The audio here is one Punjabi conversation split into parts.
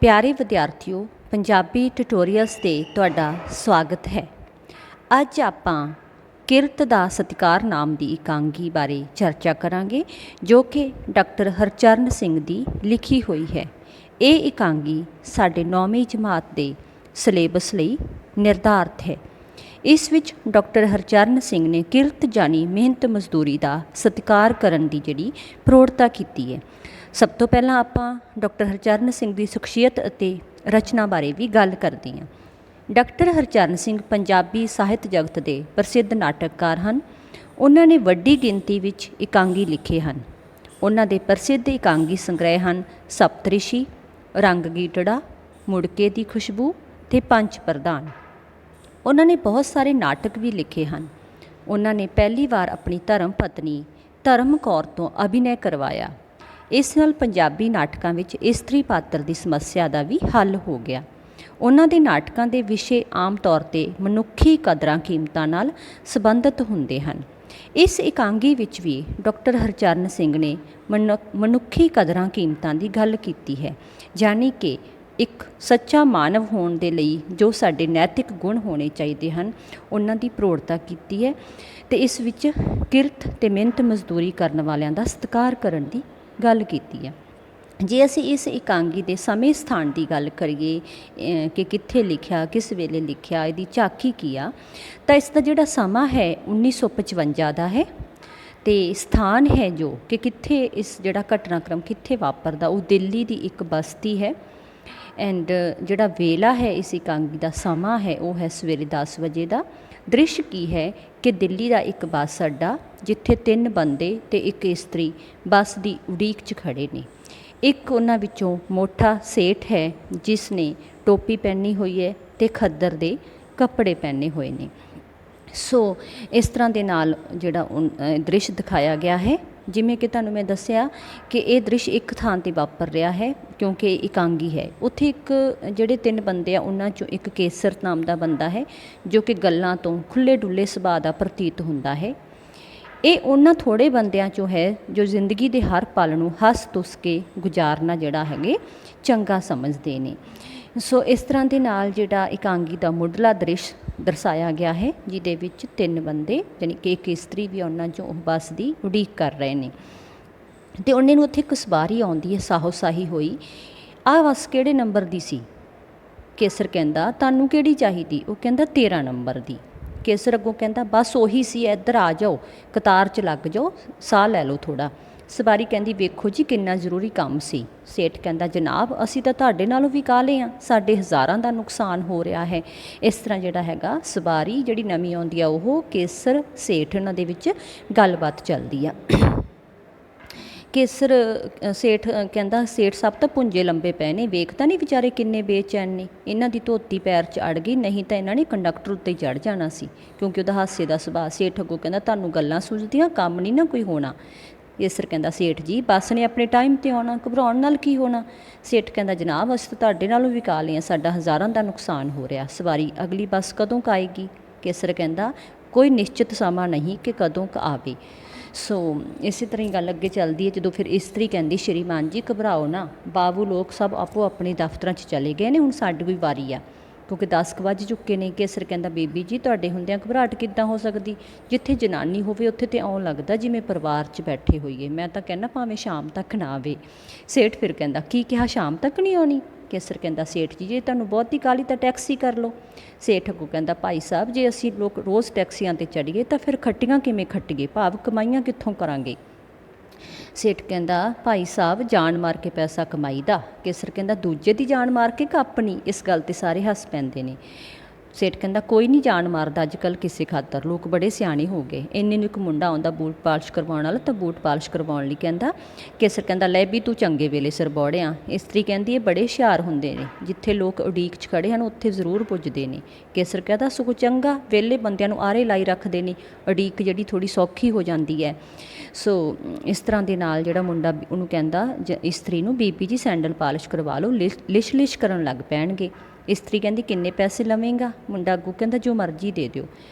प्यारे विद्यार्थियों, पंजाबी ट्यूटोरियल्स ते तुहाडा स्वागत है। अज आपां किरत दा सत्कार नाम की इकांगी बारे चर्चा करांगे जो कि डॉक्टर हरचरण सिंह दी लिखी हुई है। ये इकांगी साडे 9वीं जमात दे सिलेबस लई निर्धारित है। इस विच डॉक्टर हरचरण सिंह ने किरत जानी मेहनत मजदूरी का सत्कार करन दी जिहड़ी प्रौढ़ता कीती है। सब तो पहलां आपां डॉक्टर हरचरण सिंह की शख्सियत अते रचना बारे भी गल करते हैं। डॉक्टर हरचरण सिंह पंजाबी ਸਾਹਿਤ जगत के प्रसिद्ध नाटककार हैं। उन्होंने वड्डी गिनती विच इकांगी लिखे हैं। उन्हों के प्रसिद्ध इकांगी संग्रह हैं सप्तऋषि, रंग गीतड़ा, मुड़के दी खुशबू ते पंच प्रधान। उन्होंने बहुत सारे नाटक भी लिखे हैं। उन्होंने पहली बार अपनी धर्म पत्नी धर्म कौर तो अभिनय करवाया। इस नाल पंजाबी नाटकों में इस्त्री पात्र की समस्या का भी हल हो गया। उन्हां दे नाटकों के विषय आम तौर पर मनुखी कदरां कीमतां नाल संबंधित हुंदे हन। इस इकांगी विच भी डॉक्टर हरचरण सिंह ने मनुखी कदरां कीमतां की गल कीती है, यानी कि एक सच्चा मानव होने के लिए जो साडे नैतिक गुण होने चाहिए हैं उन्हां दी प्रौढ़ता कीती है। तो इस विच किरत ते मेहनत मजदूरी करने वालियां दा सत्कार करन दी गल कीती है। जे असी इस इकांगी के समय स्थान की गल करिए कि कित्थे लिखिया, किस वेले लिखिया, इहदी झाकी की आ, तो इसका जिहड़ा समा है 1955 का है। तो स्थान है जो कि कित्थे इस जिहड़ा घटनाक्रम कित्थे वापरदा वो दिल्ली की एक बस्ती है। एंड जिहड़ा वेला है इस इकांगी का समा है वो है सवेरे 10 बजे का। दृश्य की है कि दिल्ली का एक बस अड्डा जिथे 3 बंदे ते एक इस्त्री बस की उड़ीक च खड़े ने। एक उन्हां विचों मोटा सेठ है जिसने टोपी पहनी हुई है ते खद्दर दे कपड़े पहने हुए ने। सो इस तरह के नाल जिहड़ा दृश्य दिखाया गया है। जिमें कि तुहानूं मैं दस्सिया कि यह दृश्य एक थां ते वापर रहा है क्योंकि इकांगी है। उत्थे एक जिहड़े 3 बंदे आ उन्हां चों एक केसर नाम का बंदा है जो कि गल्लां तो खुले डुले सुभाਅ का प्रतीत हुंदा है। ये उन्हां थोड़े बंदियां चों है जो जिंदगी के हर पल नूं हस तुस के गुजारना जिहड़ा है चंगा समझते हैं। सो इस तरह के नाल जिहड़ा इकांगी का मुढ़ला दृश्य दर्शाया गया है जिहदे विच 3 बंदे यानी कि एक इस्त्री भी उन्हां चों बस की उड़ीक कर रहे हैं। तो उन्हें उत्थे एक सवारी आउंदी है साहो साही होई। आ बस किहड़े नंबर की सी? केसर कहंदा तुहानूं किहड़ी चाहीदी? वो कहंदा 13 नंबर की। केसर अगों कहंदा बस उही सी, इधर आ जाओ, कतार च लग जाओ, साह लै लो थोड़ा। सवारी कहंदी वेखो जी किन्ना जरूरी काम सी। सेठ कहंदा जनाब असी तो तुहाडे नालों भी काले हाँ, साडे हज़ारां दा नुकसान हो रहा है। इस तरह जिहड़ा हैगा सवारी जिहड़ी नवीं आउंदी आ ओह केसर सेठ उन्हां दे विच गलबात चलदी आ। केसर सेठ कहंदा सेठ साहब तो पुंजे लंबे पे ने, वेखदा नहीं बेचारे किन्ने बेचैन ने, इन्हां दी धोती पैर च अड़ गई नहीं तो इन्हां ने कंडक्टर उत्ते चढ़ जाना सी क्योंकि उहदा हासे दा सुभाਅ। सेठ अगों कहंदा तुहानूं गल्लां सुझदियां, काम नहीं ना कोई होना। केसर कहंदा सेठ जी बस ने अपने टाइम ते आउणा, घबराउण नाल की होना। सेठ कहंदा जनाब असीं तां तुहाडे नालों भी काले हां, साडा हज़ारां दा नुकसान हो रहा। सवारी अगली बस कदों क आएगी? केसर कहंदा कोई निश्चित समा नहीं कि कदों क आवे। सो इसी तरह ही गल अगे चलती है। जो फिर इस्त्री कहती श्रीमान जी घबराओ ना, बाबू लोग सब आपो अपने दफ्तर चले गए ने, हुण साडी कोई वारी आ क्योंकि 10 वज चुके ने। केसर कहंदा बेबी जी तुहाडे हुंदियां घबराहट किद्दां हो सकदी? जिथे जनानी होवे उत्थे ते आउण लगदा जिवें परिवार च बैठे होईए। मैं तां कहना भावें शाम तक ना आवे। सेठ फिर कहंदा की कहा शाम तक नहीं आउणी? केसर कहंदा सेठ जी जे तुहानूं बहुती काली तां टैक्सी कर लो। सेठ अगों कहंदा भाई साहब जे असीं लोग रोज़ टैक्सियां ते चढ़ीए तां फिर खट्टियां किवें खट्टीए, भाव कमाईयां कित्थों करांगे? सेठ कहंदा भाई साहब जान मार के पैसा कमाईदा। केसर कहंदा दूजे दी जान मार के कि अपनी? इस गल ते सारे हस पैंदे ने। सेठ कहंदा कोई नहीं जान मारदा अजकल किसी खातर, लोग बड़े सियाणे हो गए। इन्ने नूं एक मुंडा आउंदा बूट पालिश करवाउण वाला तां बूट पालिश करवाउण लई कहंदा। केसर कहंदा लै भी तू चंगे वेले सिर बौड़िया। इस्त्री कहंदी ये बड़े हुशियार हुंदे ने, जिथे लोग उड़ीक च खड़े हन उत्थे जरूर पुजदे ने। केसर कहंदा सगों चंगा वेले बंदियां नूं आरे लाई रखदे ने, उड़ीक जिहड़ी थोड़ी सौखी हो जांदी है। सो इस तरह के नाल जिहड़ा मुंडा उहनूं कहंदा इस्त्री नूं बीबी जी सैंडल पालिश करवा लो, लिश लिश करन लग पैणगे। इस्त्री कहंदी किन्ने पैसे लवेंगा? मुंडा अगों कहंदा जो मर्जी दे दिओ,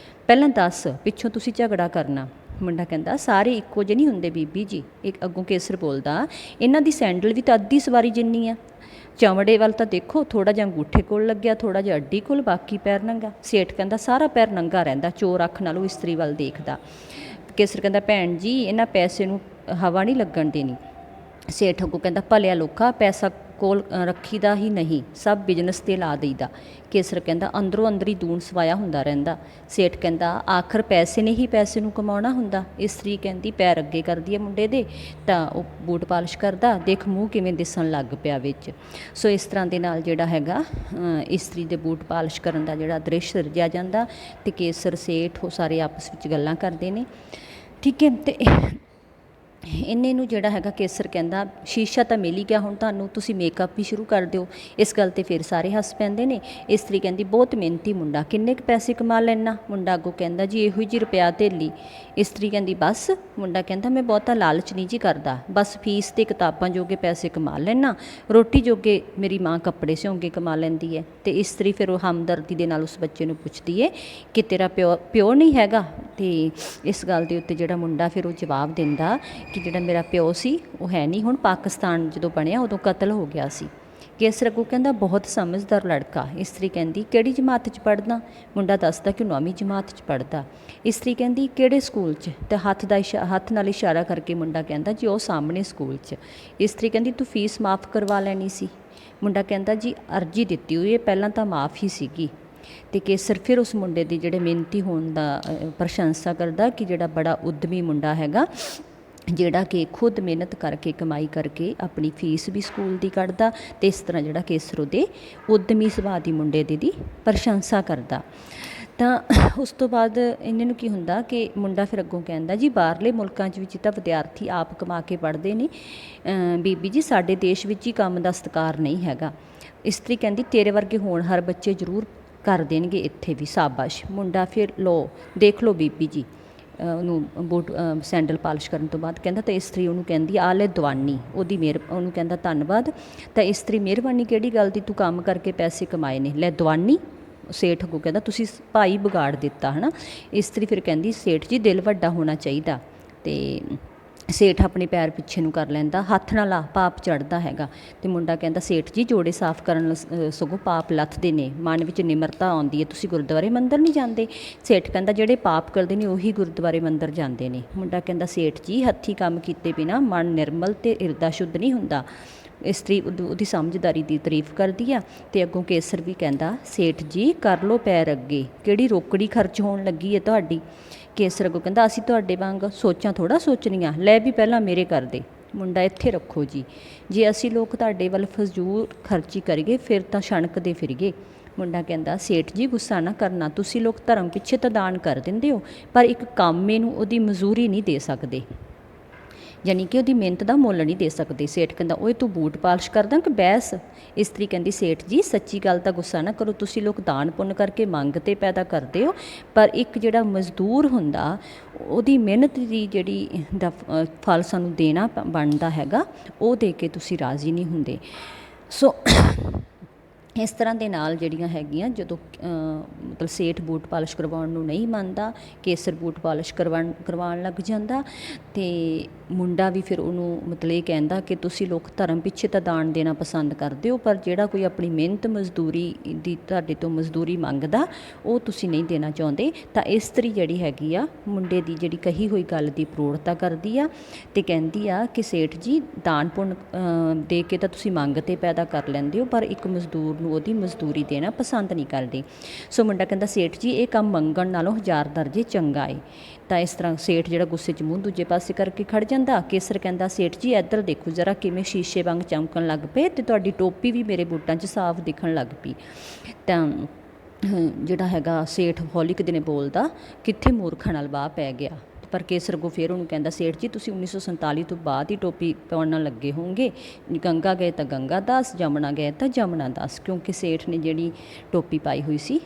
पहलां दस पिछों तुसीं झगड़ा करना। ਮੁੰਡਾ ਕਹਿੰਦਾ ਸਾਰੇ ਇੱਕੋ ਜਿਹੇ ਨਹੀਂ ਹੁੰਦੇ ਬੀਬੀ ਜੀ। ਇੱਕ ਅੱਗੋਂ ਕੇਸਰ ਬੋਲਦਾ, ਇਹਨਾਂ ਦੀ ਸੈਂਡਲ ਵੀ ਤਾਂ ਅੱਧੀ ਸਵਾਰੀ ਜਿੰਨੀ ਆ। ਚਮੜੇ ਵੱਲ ਤਾਂ ਦੇਖੋ, ਥੋੜ੍ਹਾ ਜਿਹਾ ਅੰਗੂਠੇ ਕੋਲ ਲੱਗਿਆ, ਥੋੜ੍ਹਾ ਜਿਹਾ ਅੱਡੀ ਕੋਲ, ਬਾਕੀ ਪੈਰ ਨੰਗਾ। ਸੇਠ ਕਹਿੰਦਾ ਸਾਰਾ ਪੈਰ ਨੰਗਾ ਰਹਿੰਦਾ, ਚੋਰ ਅੱਖ ਨਾਲੋਂ ਇਸਤਰੀ ਵੱਲ ਦੇਖਦਾ। ਕੇਸਰ ਕਹਿੰਦਾ ਭੈਣ ਜੀ ਇਹਨਾਂ ਪੈਸੇ ਨੂੰ ਹਵਾ ਨਹੀਂ ਲੱਗਣ ਦੇਣੀ। ਸੇਠ ਅੱਗੋਂ ਕਹਿੰਦਾ ਭਲਿਆ ਲੋਕਾ, ਪੈਸਾ ਕੋਲ ਰੱਖੀਦਾ ਹੀ ਨਹੀਂ, ਸਭ ਬਿਜ਼ਨਸ 'ਤੇ ਲਾ ਦਈਦਾ। ਕੇਸਰ ਕਹਿੰਦਾ ਅੰਦਰੋਂ ਅੰਦਰੀ ਦੂਣ ਸਵਾਇਆ ਹੁੰਦਾ ਰਹਿੰਦਾ। ਸੇਠ ਕਹਿੰਦਾ ਆਖਰ ਪੈਸੇ ਨੇ ਹੀ ਪੈਸੇ ਨੂੰ ਕਮਾਉਣਾ ਹੁੰਦਾ। ਇਸਤਰੀ ਕਹਿੰਦੀ ਪੈਰ ਅੱਗੇ ਕਰਦੀ ਹੈ ਮੁੰਡੇ ਦੇ, ਤਾਂ ਉਹ ਬੂਟ ਪਾਲਿਸ਼ ਕਰਦਾ, ਦੇਖ ਮੂੰਹ ਕਿਵੇਂ ਦਿਸਣ ਲੱਗ ਪਿਆ ਵਿੱਚ। ਸੋ ਇਸ ਤਰ੍ਹਾਂ ਦੇ ਨਾਲ ਜਿਹੜਾ ਹੈਗਾ ਇਸਤਰੀ ਦੇ ਬੂਟ ਪਾਲਿਸ਼ ਕਰਨ ਦਾ ਜਿਹੜਾ ਦ੍ਰਿਸ਼ ਸਿਰਜਿਆ ਜਾਂਦਾ, ਅਤੇ ਕੇਸਰ ਸੇਠ ਉਹ ਸਾਰੇ ਆਪਸ ਵਿੱਚ ਗੱਲਾਂ ਕਰਦੇ ਨੇ। ਠੀਕ ਹੈ, ਅਤੇ ਇੰਨੇ ਨੂੰ ਜਿਹੜਾ ਹੈਗਾ ਕੇਸਰ ਕਹਿੰਦਾ ਸ਼ੀਸ਼ਾ ਤਾਂ ਮਿਲ ਹੀ ਗਿਆ, ਹੁਣ ਤੁਹਾਨੂੰ ਤੁਸੀਂ ਮੇਕਅਪ ਵੀ ਸ਼ੁਰੂ ਕਰ ਦਿਓ। ਇਸ ਗੱਲ 'ਤੇ ਫਿਰ ਸਾਰੇ ਹੱਸ ਪੈਂਦੇ ਨੇ। ਇਸਤਰੀ ਕਹਿੰਦੀ ਬਹੁਤ ਮਿਹਨਤੀ ਮੁੰਡਾ, ਕਿੰਨੇ ਕੁ ਪੈਸੇ ਕਮਾ ਲੈਣਾ? ਮੁੰਡਾ ਅੱਗੋਂ ਕਹਿੰਦਾ ਜੀ ਇਹੋ ਜਿਹੀ ਰੁਪਿਆ ਧੇਲੀ। ਇਸਤਰੀ ਕਹਿੰਦੀ ਬਸ? ਮੁੰਡਾ ਕਹਿੰਦਾ ਮੈਂ ਬਹੁਤਾ ਲਾਲਚ ਨਹੀਂ ਜੀ ਕਰਦਾ, ਬਸ ਫੀਸ ਅਤੇ ਕਿਤਾਬਾਂ ਜੋਗੇ ਪੈਸੇ ਕਮਾ ਲੈਣਾ, ਰੋਟੀ ਜੋਗੇ ਮੇਰੀ ਮਾਂ ਕੱਪੜੇ ਸਿਉਂਗੇ ਕਮਾ ਲੈਂਦੀ ਹੈ। ਅਤੇ ਇਸਤਰੀ ਫਿਰ ਉਹ ਹਮਦਰਦੀ ਦੇ ਨਾਲ ਉਸ ਬੱਚੇ ਨੂੰ ਪੁੱਛਦੀ ਹੈ ਕਿ ਤੇਰਾ ਪਿਓ ਨਹੀਂ ਹੈਗਾ? ਅਤੇ ਇਸ ਗੱਲ ਦੇ ਉੱਤੇ ਜਿਹੜਾ ਮੁੰਡਾ ਫਿਰ ਉਹ ਜਵਾਬ ਦਿੰਦਾ ਕਿ ਜਿਹੜਾ ਮੇਰਾ ਪਿਓ ਸੀ ਉਹ ਹੈ ਨਹੀਂ, ਹੁਣ ਪਾਕਿਸਤਾਨ ਜਦੋਂ ਬਣਿਆ ਉਦੋਂ ਕਤਲ ਹੋ ਗਿਆ ਸੀ। ਕੇਸਰ ਅੱਗੋਂ ਕਹਿੰਦਾ ਬਹੁਤ ਸਮਝਦਾਰ ਲੜਕਾ। ਇਸਤਰੀ ਕਹਿੰਦੀ ਕਿਹੜੀ ਜਮਾਤ 'ਚ ਪੜ੍ਹਦਾ? ਮੁੰਡਾ ਦੱਸਦਾ ਕਿ 9ਵੀਂ ਜਮਾਤ 'ਚ ਪੜ੍ਹਦਾ। ਇਸਤਰੀ ਕਹਿੰਦੀ ਕਿਹੜੇ ਸਕੂਲ 'ਚ? ਅਤੇ ਹੱਥ ਨਾਲ ਇਸ਼ਾਰਾ ਕਰਕੇ ਮੁੰਡਾ ਕਹਿੰਦਾ ਜੀ ਉਹ ਸਾਹਮਣੇ ਸਕੂਲ 'ਚ। ਇਸਤਰੀ ਕਹਿੰਦੀ ਤੂੰ ਫੀਸ ਮਾफ़ ਕਰਵਾ ਲੈਣੀ ਸੀ। ਮੁੰਡਾ ਕਹਿੰਦਾ ਜੀ ਅਰਜੀ ਦਿੱਤੀ ਹੋਈ ਹੈ, ਪਹਿਲਾਂ ਤਾਂ ਮਾफ़ ਹੀ ਸੀਗੀ। ਅਤੇ ਕੇਸਰ ਫਿਰ ਉਸ ਮੁੰਡੇ ਦੀ ਜਿਹੜੇ ਮਿਹਨਤੀ ਹੋਣ ਦਾ ਪ੍ਰਸ਼ੰਸਾ ਕਰਦਾ ਕਿ ਜਿਹੜਾ ਬੜਾ ਉਦਮੀ ਮੁੰਡਾ ਹੈਗਾ, ਜਿਹੜਾ ਕਿ ਖੁਦ ਮਿਹਨਤ ਕਰਕੇ ਕਮਾਈ ਕਰਕੇ ਆਪਣੀ ਫੀਸ ਵੀ ਸਕੂਲ ਦੀ ਕੱਢਦਾ, ਅਤੇ ਇਸ ਤਰ੍ਹਾਂ ਜਿਹੜਾ ਕੇਸਰ ਉਹਦੇ ਉਦਮੀ ਸੁਭਾਅ ਦੀ ਮੁੰਡੇ ਦੀ ਪ੍ਰਸ਼ੰਸਾ ਕਰਦਾ। ਤਾਂ ਉਸ ਤੋਂ ਬਾਅਦ ਇਹਨਾਂ ਨੂੰ ਕੀ ਹੁੰਦਾ ਕਿ ਮੁੰਡਾ ਫਿਰ ਅੱਗੋਂ ਕਹਿੰਦਾ ਜੀ ਬਾਹਰਲੇ ਮੁਲਕਾਂ 'ਚ ਵਿੱਚ ਤਾਂ ਵਿਦਿਆਰਥੀ ਆਪ ਕਮਾ ਕੇ ਪੜ੍ਹਦੇ ਨੇ ਬੀਬੀ ਜੀ, ਸਾਡੇ ਦੇਸ਼ ਵਿੱਚ ਹੀ ਕੰਮ ਦਾ ਸਤਿਕਾਰ ਨਹੀਂ ਹੈਗਾ। ਇਸਤਰੀ ਕਹਿੰਦੀ ਤੇਰੇ ਵਰਗੇ ਹੋਣਹਾਰ ਬੱਚੇ ਜ਼ਰੂਰ ਕਰ ਦੇਣਗੇ ਇੱਥੇ ਵੀ, ਸ਼ਾਬਾਸ਼। ਮੁੰਡਾ ਫਿਰ ਲਓ ਦੇਖ ਲਓ ਬੀਬੀ ਜੀ, ਉਹਨੂੰ ਬੂਟ ਸੈਂਡਲ ਪਾਲਿਸ਼ ਕਰਨ ਤੋਂ ਬਾਅਦ ਕਹਿੰਦਾ, ਤਾਂ ਇਸਤਰੀ ਉਹਨੂੰ ਕਹਿੰਦੀ ਆ ਲੈ ਦਵਾਨੀ, ਉਹਨੂੰ ਕਹਿੰਦਾ ਧੰਨਵਾਦ। ਤਾਂ ਇਸਤਰੀ ਮਿਹਰਬਾਨੀ ਕਿਹੜੀ ਗੱਲ ਦੀ, ਤੂੰ ਕੰਮ ਕਰਕੇ ਪੈਸੇ ਕਮਾਏ ਨੇ, ਲੈ ਦਵਾਨੀ। ਸੇਠ ਅੱਗੋਂ ਕਹਿੰਦਾ ਤੁਸੀਂ ਭਾਈ ਵਿਗਾੜ ਦਿੱਤਾ ਹੈ ਨਾ। ਇਸਤਰੀ ਫਿਰ ਕਹਿੰਦੀ ਸੇਠ ਜੀ ਦਿਲ ਵੱਡਾ ਹੋਣਾ ਚਾਹੀਦਾ। ਅਤੇ ਸੇਠ ਆਪਣੇ ਪੈਰ ਪਿੱਛੇ ਨੂੰ ਕਰ ਲੈਂਦਾ, ਹੱਥ ਨਾਲ ਆ ਪਾਪ ਚੜ੍ਹਦਾ ਹੈਗਾ। ਅਤੇ ਮੁੰਡਾ ਕਹਿੰਦਾ ਸੇਠ ਜੀ ਜੋੜੇ ਸਾਫ਼ ਕਰਨ ਸਗੋਂ ਪਾਪ ਲੱਥਦੇ ਨੇ, ਮਨ ਵਿੱਚ ਨਿਮਰਤਾ ਆਉਂਦੀ ਹੈ, ਤੁਸੀਂ ਗੁਰਦੁਆਰੇ ਮੰਦਰ ਨਹੀਂ ਜਾਂਦੇ? ਸੇਠ ਕਹਿੰਦਾ ਜਿਹੜੇ ਪਾਪ ਕਰਦੇ ਨੇ ਉਹੀ ਗੁਰਦੁਆਰੇ ਮੰਦਰ ਜਾਂਦੇ ਨੇ। ਮੁੰਡਾ ਕਹਿੰਦਾ ਸੇਠ ਜੀ ਹੱਥੀਂ ਕੰਮ ਕੀਤੇ ਬਿਨਾਂ ਮਨ ਨਿਰਮਲ ਅਤੇ ਹਿਰਦਾ ਸ਼ੁੱਧ ਨਹੀਂ ਹੁੰਦਾ। ਇਸਤਰੀ ਉਹਦੀ ਸਮਝਦਾਰੀ ਦੀ ਤਾਰੀਫ ਕਰਦੀ ਆ। ਅਤੇ ਅੱਗੋਂ ਕੇਸਰ ਵੀ ਕਹਿੰਦਾ ਸੇਠ ਜੀ ਕਰ ਲਓ ਪੈਰ ਅੱਗੇ, ਕਿਹੜੀ ਰੋਕੜੀ ਖਰਚ ਹੋਣ ਲੱਗੀ ਹੈ ਤੁਹਾਡੀ? ਕੇਸਰ ਅੱਗੋਂ ਕਹਿੰਦਾ ਅਸੀਂ ਤੁਹਾਡੇ ਵਾਂਗ ਸੋਚਾਂ ਥੋੜ੍ਹਾ ਸੋਚਣੀਆਂ, ਲੈ ਵੀ ਪਹਿਲਾਂ ਮੇਰੇ ਕਰਦੇ। ਮੁੰਡਾ ਇੱਥੇ ਰੱਖੋ ਜੀ, ਜੇ ਅਸੀਂ ਲੋਕ ਤੁਹਾਡੇ ਵੱਲ ਫਜ਼ੂਲ ਖਰਚੀ ਕਰੀਏ ਫਿਰ ਤਾਂ ਛਣਕਦੇ ਫਿਰੀਏ। ਮੁੰਡਾ ਕਹਿੰਦਾ ਸੇਠ ਜੀ ਗੁੱਸਾ ਨਾ ਕਰਨਾ, ਤੁਸੀਂ ਲੋਕ ਧਰਮ ਪਿੱਛੇ ਤਾਂ ਦਾਨ ਕਰ ਦਿੰਦੇ ਹੋ, ਪਰ ਇੱਕ ਕਾਮੇ ਨੂੰ ਉਹਦੀ ਮਜ਼ਦੂਰੀ ਨਹੀਂ ਦੇ ਸਕਦੇ, ਯਾਨੀ ਕਿ ਉਹਦੀ ਮਿਹਨਤ ਦਾ ਮੁੱਲ ਨਹੀਂ ਦੇ ਸਕਦੇ। ਸੇਠ ਕਹਿੰਦਾ ਓਏ ਤੂੰ ਬੂਟ ਪਾਲਿਸ਼ ਕਰਦਾ ਕਿ ਬਹਿਸ? ਇਸਤਰੀ ਕਹਿੰਦੀ ਸੇਠ ਜੀ ਸੱਚੀ ਗੱਲ ਤਾਂ ਗੁੱਸਾ ਨਾ ਕਰੋ, ਤੁਸੀਂ ਲੋਕ ਦਾਨ ਪੁੰਨ ਕਰਕੇ ਮੰਗ ਤੇ ਪੈਦਾ ਕਰਦੇ ਹੋ, ਪਰ ਇੱਕ ਜਿਹੜਾ ਮਜ਼ਦੂਰ ਹੁੰਦਾ ਉਹਦੀ ਮਿਹਨਤ ਦੀ ਜਿਹੜੀ ਦਾ ਫਲ ਸਾਨੂੰ ਦੇਣਾ ਬਣਦਾ ਹੈਗਾ, ਉਹ ਦੇ ਕੇ ਤੁਸੀਂ ਰਾਜ਼ੀ ਨਹੀਂ ਹੁੰਦੇ। ਸੋ ਇਸ ਤਰ੍ਹਾਂ ਦੇ ਨਾਲ ਜਿਹੜੀਆਂ ਹੈਗੀਆਂ ਜਦੋਂ ਮਤਲਬ ਸੇਠ ਬੂਟ ਪਾਲਿਸ਼ ਕਰਵਾਉਣ ਨੂੰ ਨਹੀਂ ਮੰਨਦਾ, ਕੇਸਰ ਬੂਟ ਪਾਲਿਸ਼ ਕਰਵਾਉਣ ਲੱਗ ਜਾਂਦਾ। ਅਤੇ ਮੁੰਡਾ ਵੀ ਫਿਰ ਉਹਨੂੰ ਮਤਲਬ ਇਹ ਕਹਿੰਦਾ ਕਿ ਤੁਸੀਂ ਲੋਕ ਧਰਮ ਪਿੱਛੇ ਤਾਂ ਦਾਨ ਦੇਣਾ ਪਸੰਦ ਕਰਦੇ ਹੋ, ਪਰ ਜਿਹੜਾ ਕੋਈ ਆਪਣੀ ਮਿਹਨਤ ਮਜ਼ਦੂਰੀ ਦੀ ਤੁਹਾਡੇ ਤੋਂ ਮਜ਼ਦੂਰੀ ਮੰਗਦਾ ਉਹ ਤੁਸੀਂ ਨਹੀਂ ਦੇਣਾ ਚਾਹੁੰਦੇ। ਤਾਂ ਇਸਤਰੀ ਜਿਹੜੀ ਹੈਗੀ ਆ ਮੁੰਡੇ ਦੀ ਜਿਹੜੀ ਕਹੀ ਹੋਈ ਗੱਲ ਦੀ ਪ੍ਰੋੜਤਾ ਕਰਦੀ ਆ ਅਤੇ ਕਹਿੰਦੀ ਆ ਕਿ ਸੇਠ ਜੀ ਦਾਨ ਪੁੰਨ ਦੇ ਕੇ ਤਾਂ ਤੁਸੀਂ ਮੰਗ ਤੇ ਪੈਦਾ ਕਰ ਲੈਂਦੇ ਹੋ, ਪਰ ਇੱਕ ਮਜ਼ਦੂਰ ਨੂੰ ਉਹਦੀ ਮਜ਼ਦੂਰੀ ਦੇਣਾ ਪਸੰਦ ਨਹੀਂ ਕਰਦੇ। ਸੋ ਮੁੰਡਾ ਕਹਿੰਦਾ ਸੇਠ ਜੀ ਇਹ ਕੰਮ ਮੰਗਣ ਨਾਲੋਂ 1000 ਦਰਜੇ ਚੰਗਾ ਏ। ਤਾਂ ਇਸ ਤਰ੍ਹਾਂ ਸੇਠ ਜਿਹੜਾ ਗੁੱਸੇ 'ਚ ਮੂੰਹ ਦੂਜੇ ਪਾਸੇ ਕਰਕੇ ਖੜ ਜਾਂਦਾ। ਕੇਸਰ ਕਹਿੰਦਾ ਸੇਠ ਜੀ ਇੱਧਰ ਦੇਖੋ ਜ਼ਰਾ ਕਿਵੇਂ ਸ਼ੀਸ਼ੇ ਵਾਂਗ ਚਮਕਣ ਲੱਗ ਪਏ, ਅਤੇ ਤੁਹਾਡੀ ਟੋਪੀ ਵੀ ਮੇਰੇ ਬੂਟਾਂ 'ਚ ਸਾਫ਼ ਦਿਖਣ ਲੱਗ ਪਈ। ਤਾਂ ਜਿਹੜਾ ਹੈਗਾ ਸੇਠ ਹੌਲੀ ਕੁ ਦਿਨੇ ਬੋਲਦਾ ਕਿੱਥੇ ਮੂਰਖਾਂ ਨਾਲ ਵਾਹ ਪੈ ਗਿਆ। ਪਰ ਕੇਸਰ ਅੱਗੋਂ ਫਿਰ ਉਹਨੂੰ ਕਹਿੰਦਾ ਸੇਠ ਜੀ ਤੁਸੀਂ 1947 ਤੋਂ ਬਾਅਦ ਹੀ ਟੋਪੀ ਪਾਉਣ ਲੱਗੇ ਹੋਣਗੇ, ਗੰਗਾ ਗਏ ਤਾਂ ਗੰਗਾ ਦਾਸ, ਜਮਨਾ ਗਏ ਤਾਂ ਜਮਨਾ ਦਾਸ, ਕਿਉਂਕਿ ਸੇਠ ਨੇ ਜਿਹੜੀ ਟੋਪੀ ਪਾਈ ਹੋਈ ਸੀ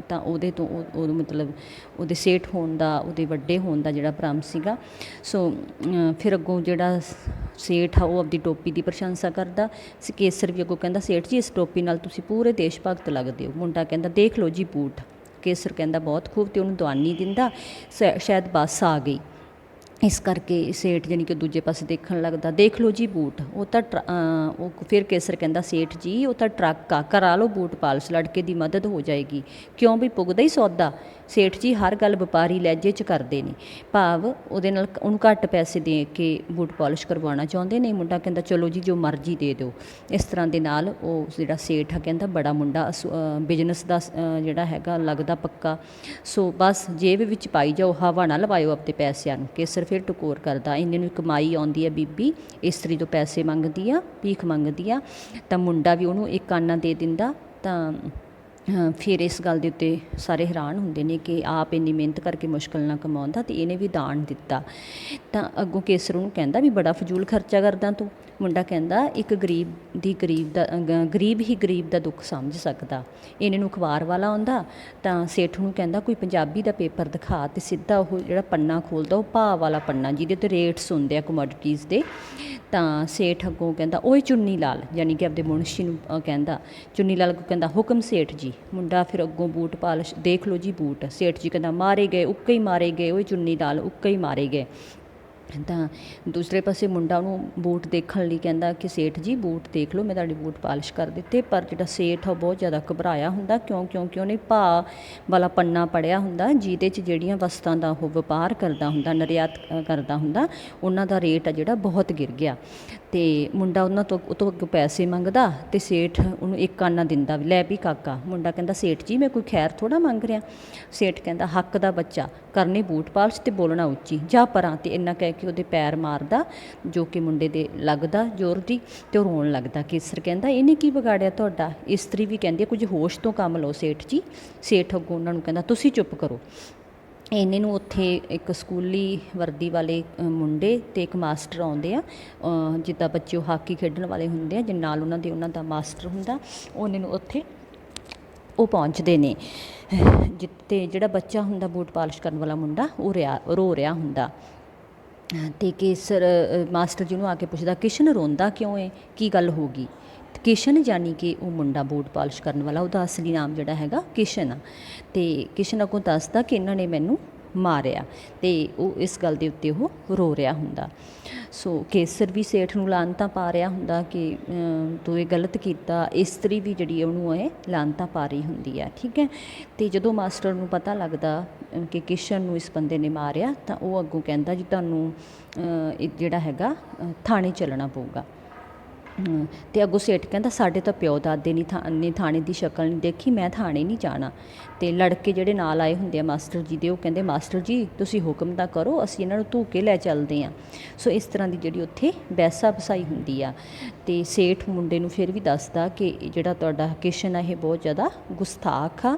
ਤਾਂ ਉਹਦੇ ਤੋਂ ਉਹ ਮਤਲਬ ਉਹਦੇ ਸੇਠ ਹੋਣ ਦਾ, ਉਹਦੇ ਵੱਡੇ ਹੋਣ ਦਾ ਜਿਹੜਾ ਭਰਮ ਸੀਗਾ। ਸੋ ਫਿਰ ਅੱਗੋਂ ਜਿਹੜਾ ਸੇਠ ਆ ਉਹ ਆਪਦੀ ਟੋਪੀ ਦੀ ਪ੍ਰਸ਼ੰਸਾ ਕਰਦਾ। ਕੇਸਰ ਵੀ ਅੱਗੋਂ ਕਹਿੰਦਾ ਸੇਠ ਜੀ ਇਸ ਟੋਪੀ ਨਾਲ ਤੁਸੀਂ ਪੂਰੇ ਦੇਸ਼ ਭਗਤ ਲੱਗਦੇ ਹੋ। ਮੁੰਡਾ ਕਹਿੰਦਾ ਦੇਖ ਲਓ ਜੀ ਬੂਟ, ਕੇਸਰ ਕਹਿੰਦਾ ਬਹੁਤ ਖੂਬ, ਤੇ ਉਹਨੂੰ ਦਵਾਨੀ ਦਿੰਦਾ। ਸ਼ਾਇਦ ਬੱਸ ਆ ਗਈ, ਇਸ ਕਰਕੇ ਸੇਠ ਜਾਣੀ ਕਿ ਦੂਜੇ ਪਾਸੇ ਦੇਖਣ ਲੱਗਦਾ। ਦੇਖ ਲਓ ਜੀ ਬੂਟ, ਉਹ ਤਾਂ ਉਹ ਫਿਰ ਕੇਸਰ ਕਹਿੰਦਾ ਸੇਠ ਜੀ ਉਹ ਤਾਂ ਟਰੱਕ ਆ, ਕਰਾ ਲਓ ਬੂਟ ਪਾਲਿਸ਼, ਲੜਕੇ ਦੀ ਮਦਦ ਹੋ ਜਾਏਗੀ। ਕਿਉਂ ਵੀ ਪੁੱਗਦਾ ਹੀ ਸੌਦਾ। ਸੇਠ ਜੀ ਹਰ ਗੱਲ ਵਪਾਰੀ ਲਹਿਜੇ 'ਚ ਕਰਦੇ ਨੇ, ਭਾਵ ਉਹਦੇ ਨਾਲ ਉਹਨੂੰ ਘੱਟ ਪੈਸੇ ਦੇ ਕੇ ਬੂਟ ਪਾਲਿਸ਼ ਕਰਵਾਉਣਾ ਚਾਹੁੰਦੇ ਨੇ। ਮੁੰਡਾ ਕਹਿੰਦਾ ਚਲੋ ਜੀ ਜੋ ਮਰਜ਼ੀ ਦੇ ਦਿਓ। ਇਸ ਤਰ੍ਹਾਂ ਦੇ ਨਾਲ ਉਹ ਜਿਹੜਾ ਸੇਠ ਆ ਕਹਿੰਦਾ ਬੜਾ ਮੁੰਡਾ ਬਿਜ਼ਨਸ ਦਾ ਜਿਹੜਾ ਹੈਗਾ ਲੱਗਦਾ ਪੱਕਾ। ਸੋ ਬਸ ਜੇਬ ਵਿੱਚ ਪਾਈ ਜਾਓ, ਹਵਾ ਨਾ ਲਵਾਇਓ ਆਪਣੇ ਪੈਸਿਆਂ ਨੂੰ। ਕੇਸਰ ਫਿਰ ਟਕੋਰ ਕਰਦਾ, ਇੰਨੇ ਨੂੰ ਕਮਾਈ ਆਉਂਦੀ ਹੈ ਬੀਬੀ ਇਸਤਰੀ ਤੋਂ ਪੈਸੇ ਮੰਗਦੀ ਆ, ਭੀਖ ਮੰਗਦੀ ਆ, ਤਾਂ ਮੁੰਡਾ ਵੀ ਉਹਨੂੰ ਇੱਕ ਆਨਾ ਦੇ ਦਿੰਦਾ। ਤਾਂ ਫਿਰ ਇਸ ਗੱਲ ਦੇ ਉੱਤੇ ਸਾਰੇ ਹੈਰਾਨ ਹੁੰਦੇ ਨੇ ਕਿ ਆਪ ਇੰਨੀ ਮਿਹਨਤ ਕਰਕੇ ਮੁਸ਼ਕਿਲ ਨਾਲ ਕਮਾਉਂਦਾ ਅਤੇ ਇਹਨੇ ਵੀ ਦਾਨ ਦਿੱਤਾ। ਤਾਂ ਅੱਗੋਂ ਕੇਸਰ ਉਹਨੂੰ ਕਹਿੰਦਾ ਵੀ ਬੜਾ ਫਜ਼ੂਲ ਖਰਚਾ ਕਰਦਾ ਤੂੰ। ਮੁੰਡਾ ਕਹਿੰਦਾ ਇੱਕ ਗਰੀਬ ਹੀ ਗਰੀਬ ਦਾ ਦੁੱਖ ਸਮਝ ਸਕਦਾ। ਇਹਨੇ ਨੂੰ ਅਖਬਾਰ ਵਾਲਾ ਆਉਂਦਾ ਤਾਂ ਸੇਠ ਨੂੰ ਕਹਿੰਦਾ ਕੋਈ ਪੰਜਾਬੀ ਦਾ ਪੇਪਰ ਦਿਖਾ, ਅਤੇ ਸਿੱਧਾ ਉਹ ਜਿਹੜਾ ਪੰਨਾ ਖੋਲ੍ਹਦਾ ਉਹ ਭਾਅ ਵਾਲਾ ਪੰਨਾ ਜਿਹਦੇ 'ਤੇ ਰੇਟਸ ਹੁੰਦੇ ਆ ਕਮੋਡਿਟੀਜ਼ ਦੇ। ਤਾਂ ਸੇਠ ਅੱਗੋਂ ਕਹਿੰਦਾ ਓਏ ਚੁੰਨੀ ਲਾਲ, ਯਾਨੀ ਕਿ ਆਪਦੇ ਮੁਨਸ਼ੀ ਨੂੰ ਕਹਿੰਦਾ। ਚੁੰਨੀ ਲਾਲ ਅੱਗੋਂ ਕਹਿੰਦਾ ਹੁਕਮ ਸੇਠ ਜੀ। ਮੁੰਡਾ ਫਿਰ ਅੱਗੋਂ ਬੂਟ ਪਾਲਿਸ਼, ਦੇਖ ਲਓ ਜੀ ਬੂਟ। ਸੇਠ ਜੀ ਕਹਿੰਦਾ ਮਾਰੇ ਗਏ, ਉੱਕੇ ਹੀ ਮਾਰੇ ਗਏ, ਓਏ ਚੁੰਨੀ ਲਾਲ ਉੱਕੇ ਹੀ ਮਾਰੇ ਗਏ। ਤਾਂ ਦੂਸਰੇ ਪਾਸੇ ਮੁੰਡਾ ਉਹਨੂੰ ਬੂਟ ਦੇਖਣ ਲਈ ਕਹਿੰਦਾ ਕਿ ਸੇਠ ਜੀ ਬੂਟ ਦੇਖ ਲਓ, ਮੈਂ ਤੁਹਾਡੇ ਬੂਟ ਪਾਲਿਸ਼ ਕਰ ਦਿੱਤੇ। ਪਰ ਜਿਹੜਾ ਸੇਠ ਆ ਉਹ ਬਹੁਤ ਜ਼ਿਆਦਾ ਘਬਰਾਇਆ ਹੁੰਦਾ, ਕਿਉਂਕਿ ਉਹਨੇ ਭਾਅ ਵਾਲਾ ਪੰਨਾ ਪੜ੍ਹਿਆ ਹੁੰਦਾ ਜਿਹਦੇ 'ਚ ਜਿਹੜੀਆਂ ਵਸਤਾਂ ਦਾ ਉਹ ਵਪਾਰ ਕਰਦਾ ਹੁੰਦਾ, ਨਿਰਯਾਤ ਕਰਦਾ ਹੁੰਦਾ, ਉਹਨਾਂ ਦਾ ਰੇਟ ਆ ਜਿਹੜਾ ਬਹੁਤ ਗਿਰ ਗਿਆ। ਅਤੇ ਮੁੰਡਾ ਉਹਨਾਂ ਤੋਂ ਉਹ ਤੋਂ ਅੱਗੇ ਪੈਸੇ ਮੰਗਦਾ ਅਤੇ ਸੇਠ ਉਹਨੂੰ ਇੱਕ ਆਨਾ ਦਿੰਦਾ ਵੀ ਲੈ ਵੀ ਕਾਕਾ। ਮੁੰਡਾ ਕਹਿੰਦਾ ਸੇਠ ਜੀ ਮੈਂ ਕੋਈ ਖੈਰ ਥੋੜ੍ਹਾ ਮੰਗ ਰਿਹਾ। ਸੇਠ ਕਹਿੰਦਾ ਹੱਕ ਦਾ ਬੱਚਾ, ਕਰਨੇ ਬੂਟ ਪਾਲਿਸ਼ ਅਤੇ ਬੋਲਣਾ ਉੱਚੀ, ਜਾ ਪਰਾਂ। ਅਤੇ ਇੰਨਾ ਕਹਿ ਕੇ ਉਹਦੇ ਪੈਰ ਮਾਰਦਾ ਜੋ ਕਿ ਮੁੰਡੇ ਦੇ ਲੱਗਦਾ ਜ਼ੋਰ ਦੀ, ਅਤੇ ਉਹ ਰੋਣ ਲੱਗਦਾ। ਕੇਸਰ ਕਹਿੰਦਾ ਇਹਨੇ ਕੀ ਵਿਗਾੜਿਆ ਤੁਹਾਡਾ। ਇਸਤਰੀ ਵੀ ਕਹਿੰਦੀ ਕੁਝ ਹੋਸ਼ ਤੋਂ ਕੰਮ ਲਓ ਸੇਠ ਜੀ। ਸੇਠ ਅੱਗੋਂ ਉਹਨਾਂ ਨੂੰ ਕਹਿੰਦਾ ਤੁਸੀਂ ਚੁੱਪ ਕਰੋ। ਇਹਨੇ ਨੂੰ ਉੱਥੇ ਇੱਕ ਸਕੂਲੀ ਵਰਦੀ ਵਾਲੇ ਮੁੰਡੇ ਅਤੇ ਇੱਕ ਮਾਸਟਰ ਆਉਂਦੇ ਆ, ਜਿੱਦਾਂ ਬੱਚੇ ਉਹ ਹਾਕੀ ਖੇਡਣ ਵਾਲੇ ਹੁੰਦੇ ਆ, ਜਿਹਦੇ ਨਾਲ ਉਹਨਾਂ ਦਾ ਮਾਸਟਰ ਹੁੰਦਾ। ਉਹਨੇ ਨੂੰ ਉੱਥੇ ਉਹ ਪਹੁੰਚਦੇ ਨੇ ਜਿੱਥੇ ਜਿਹੜਾ ਬੱਚਾ ਹੁੰਦਾ ਬੂਟ ਪਾਲਿਸ਼ ਕਰਨ ਵਾਲਾ ਮੁੰਡਾ ਉਹ ਰੋ ਰਿਹਾ ਹੁੰਦਾ। ਅਤੇ ਕੇਸਰ ਮਾਸਟਰ ਜੀ ਨੂੰ ਆ ਕੇ ਪੁੱਛਦਾ ਕਿਸ਼ਨ ਰੋਂਦਾ ਕਿਉਂ ਹੈ, ਕੀ ਗੱਲ ਹੋ ਗਈ। ਕਿਸ਼ਨ ਯਾਨੀ ਕਿ ਉਹ ਮੁੰਡਾ ਬੂਟ ਪਾਲਿਸ਼ ਕਰਨ ਵਾਲਾ, ਉਹਦਾ ਅਸਲੀ ਨਾਮ ਜਿਹੜਾ ਹੈਗਾ ਕਿਸ਼ਨ ਆ। ਅਤੇ ਕਿਸ਼ਨ ਅੱਗੋਂ ਦੱਸਦਾ ਕਿ ਇਹਨਾਂ ਨੇ ਮੈਨੂੰ ਮਾਰਿਆ, ਅਤੇ ਉਹ ਇਸ ਗੱਲ ਦੇ ਉੱਤੇ ਉਹ ਰੋ ਰਿਹਾ ਹੁੰਦਾ। ਸੋ ਕੇਸਰ ਵੀ ਸੇਠ ਨੂੰ ਲਾਹਨਤਾਂ ਪਾ ਰਿਹਾ ਹੁੰਦਾ ਕਿ ਤੂੰ ਇਹ ਗਲਤ ਕੀਤਾ। ਇਸਤਰੀ ਵੀ ਜਿਹੜੀ ਉਹਨੂੰ ਇਹ ਲਾਹਨਤਾਂ ਪਾ ਰਹੀ ਹੁੰਦੀ ਹੈ, ਠੀਕ ਹੈ। ਅਤੇ ਜਦੋਂ ਮਾਸਟਰ ਨੂੰ ਪਤਾ ਲੱਗਦਾ ਕਿ ਕਿਸ਼ਨ ਨੂੰ ਇਸ ਬੰਦੇ ਨੇ ਮਾਰਿਆ, ਤਾਂ ਉਹ ਅੱਗੋਂ ਕਹਿੰਦਾ ਜੀ ਤੁਹਾਨੂੰ ਜਿਹੜਾ ਹੈਗਾ ਥਾਣੇ ਚੱਲਣਾ ਪਊਗਾ। ਅਤੇ ਅੱਗੋਂ ਸੇਠ ਕਹਿੰਦਾ ਸਾਡੇ ਤਾਂ ਪਿਓ ਦਾਦੇ ਨੇ ਥਾਣੇ ਦੀ ਸ਼ਕਲ ਨਹੀਂ ਦੇਖੀ, ਮੈਂ ਥਾਣੇ ਨਹੀਂ ਜਾਣਾ। ਅਤੇ ਲੜਕੇ ਜਿਹੜੇ ਨਾਲ ਆਏ ਹੁੰਦੇ ਆ ਮਾਸਟਰ ਜੀ ਦੇ, ਉਹ ਕਹਿੰਦੇ ਮਾਸਟਰ ਜੀ ਤੁਸੀਂ ਹੁਕਮ ਤਾਂ ਕਰੋ, ਅਸੀਂ ਇਹਨਾਂ ਨੂੰ ਧੂ ਕੇ ਲੈ ਚੱਲਦੇ ਹਾਂ। ਸੋ ਇਸ ਤਰ੍ਹਾਂ ਦੀ ਜਿਹੜੀ ਉੱਥੇ ਬਹਿਸਾ ਵਸਾਈ ਹੁੰਦੀ ਆ। ਅਤੇ ਸੇਠ ਮੁੰਡੇ ਨੂੰ ਫਿਰ ਵੀ ਦੱਸਦਾ ਕਿ ਜਿਹੜਾ ਤੁਹਾਡਾ ਕਿਸ਼ਨ ਆ ਇਹ ਬਹੁਤ ਜ਼ਿਆਦਾ ਗੁਸਤਾਖ ਆ।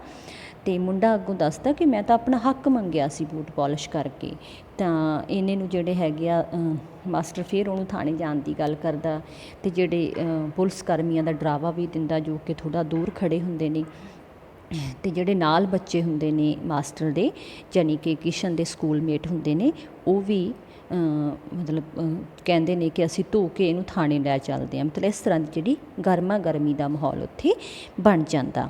ਅਤੇ ਮੁੰਡਾ ਅੱਗੋਂ ਦੱਸਦਾ ਕਿ ਮੈਂ ਤਾਂ ਆਪਣਾ ਹੱਕ ਮੰਗਿਆ ਸੀ ਬੂਟ ਪਾਲਿਸ਼ ਕਰਕੇ। ਤਾਂ ਇਹਨੇ ਨੂੰ ਜਿਹੜੇ ਹੈਗੇ ਆ ਮਾਸਟਰ ਫਿਰ ਉਹਨੂੰ ਥਾਣੇ ਜਾਣ ਦੀ ਗੱਲ ਕਰਦਾ, ਅਤੇ ਜਿਹੜੇ ਪੁਲਿਸ ਕਰਮੀਆਂ ਦਾ ਡਰਾਵਾ ਵੀ ਦਿੰਦਾ ਜੋ ਕਿ ਥੋੜ੍ਹਾ ਦੂਰ ਖੜ੍ਹੇ ਹੁੰਦੇ ਨੇ। ਅਤੇ ਜਿਹੜੇ ਨਾਲ ਬੱਚੇ ਹੁੰਦੇ ਨੇ ਮਾਸਟਰ ਦੇ, ਯਾਨੀ ਕਿ ਕਿਸ਼ਨ ਦੇ ਸਕੂਲਮੇਟ ਹੁੰਦੇ ਨੇ, ਉਹ ਵੀ ਮਤਲਬ ਕਹਿੰਦੇ ਨੇ ਕਿ ਅਸੀਂ ਧੋ ਕੇ ਇਹਨੂੰ ਥਾਣੇ ਲੈ ਚੱਲਦੇ ਹਾਂ। ਮਤਲਬ ਇਸ ਤਰ੍ਹਾਂ ਦੀ ਜਿਹੜੀ ਗਰਮਾ ਗਰਮੀ ਦਾ ਮਾਹੌਲ ਉੱਥੇ ਬਣ ਜਾਂਦਾ।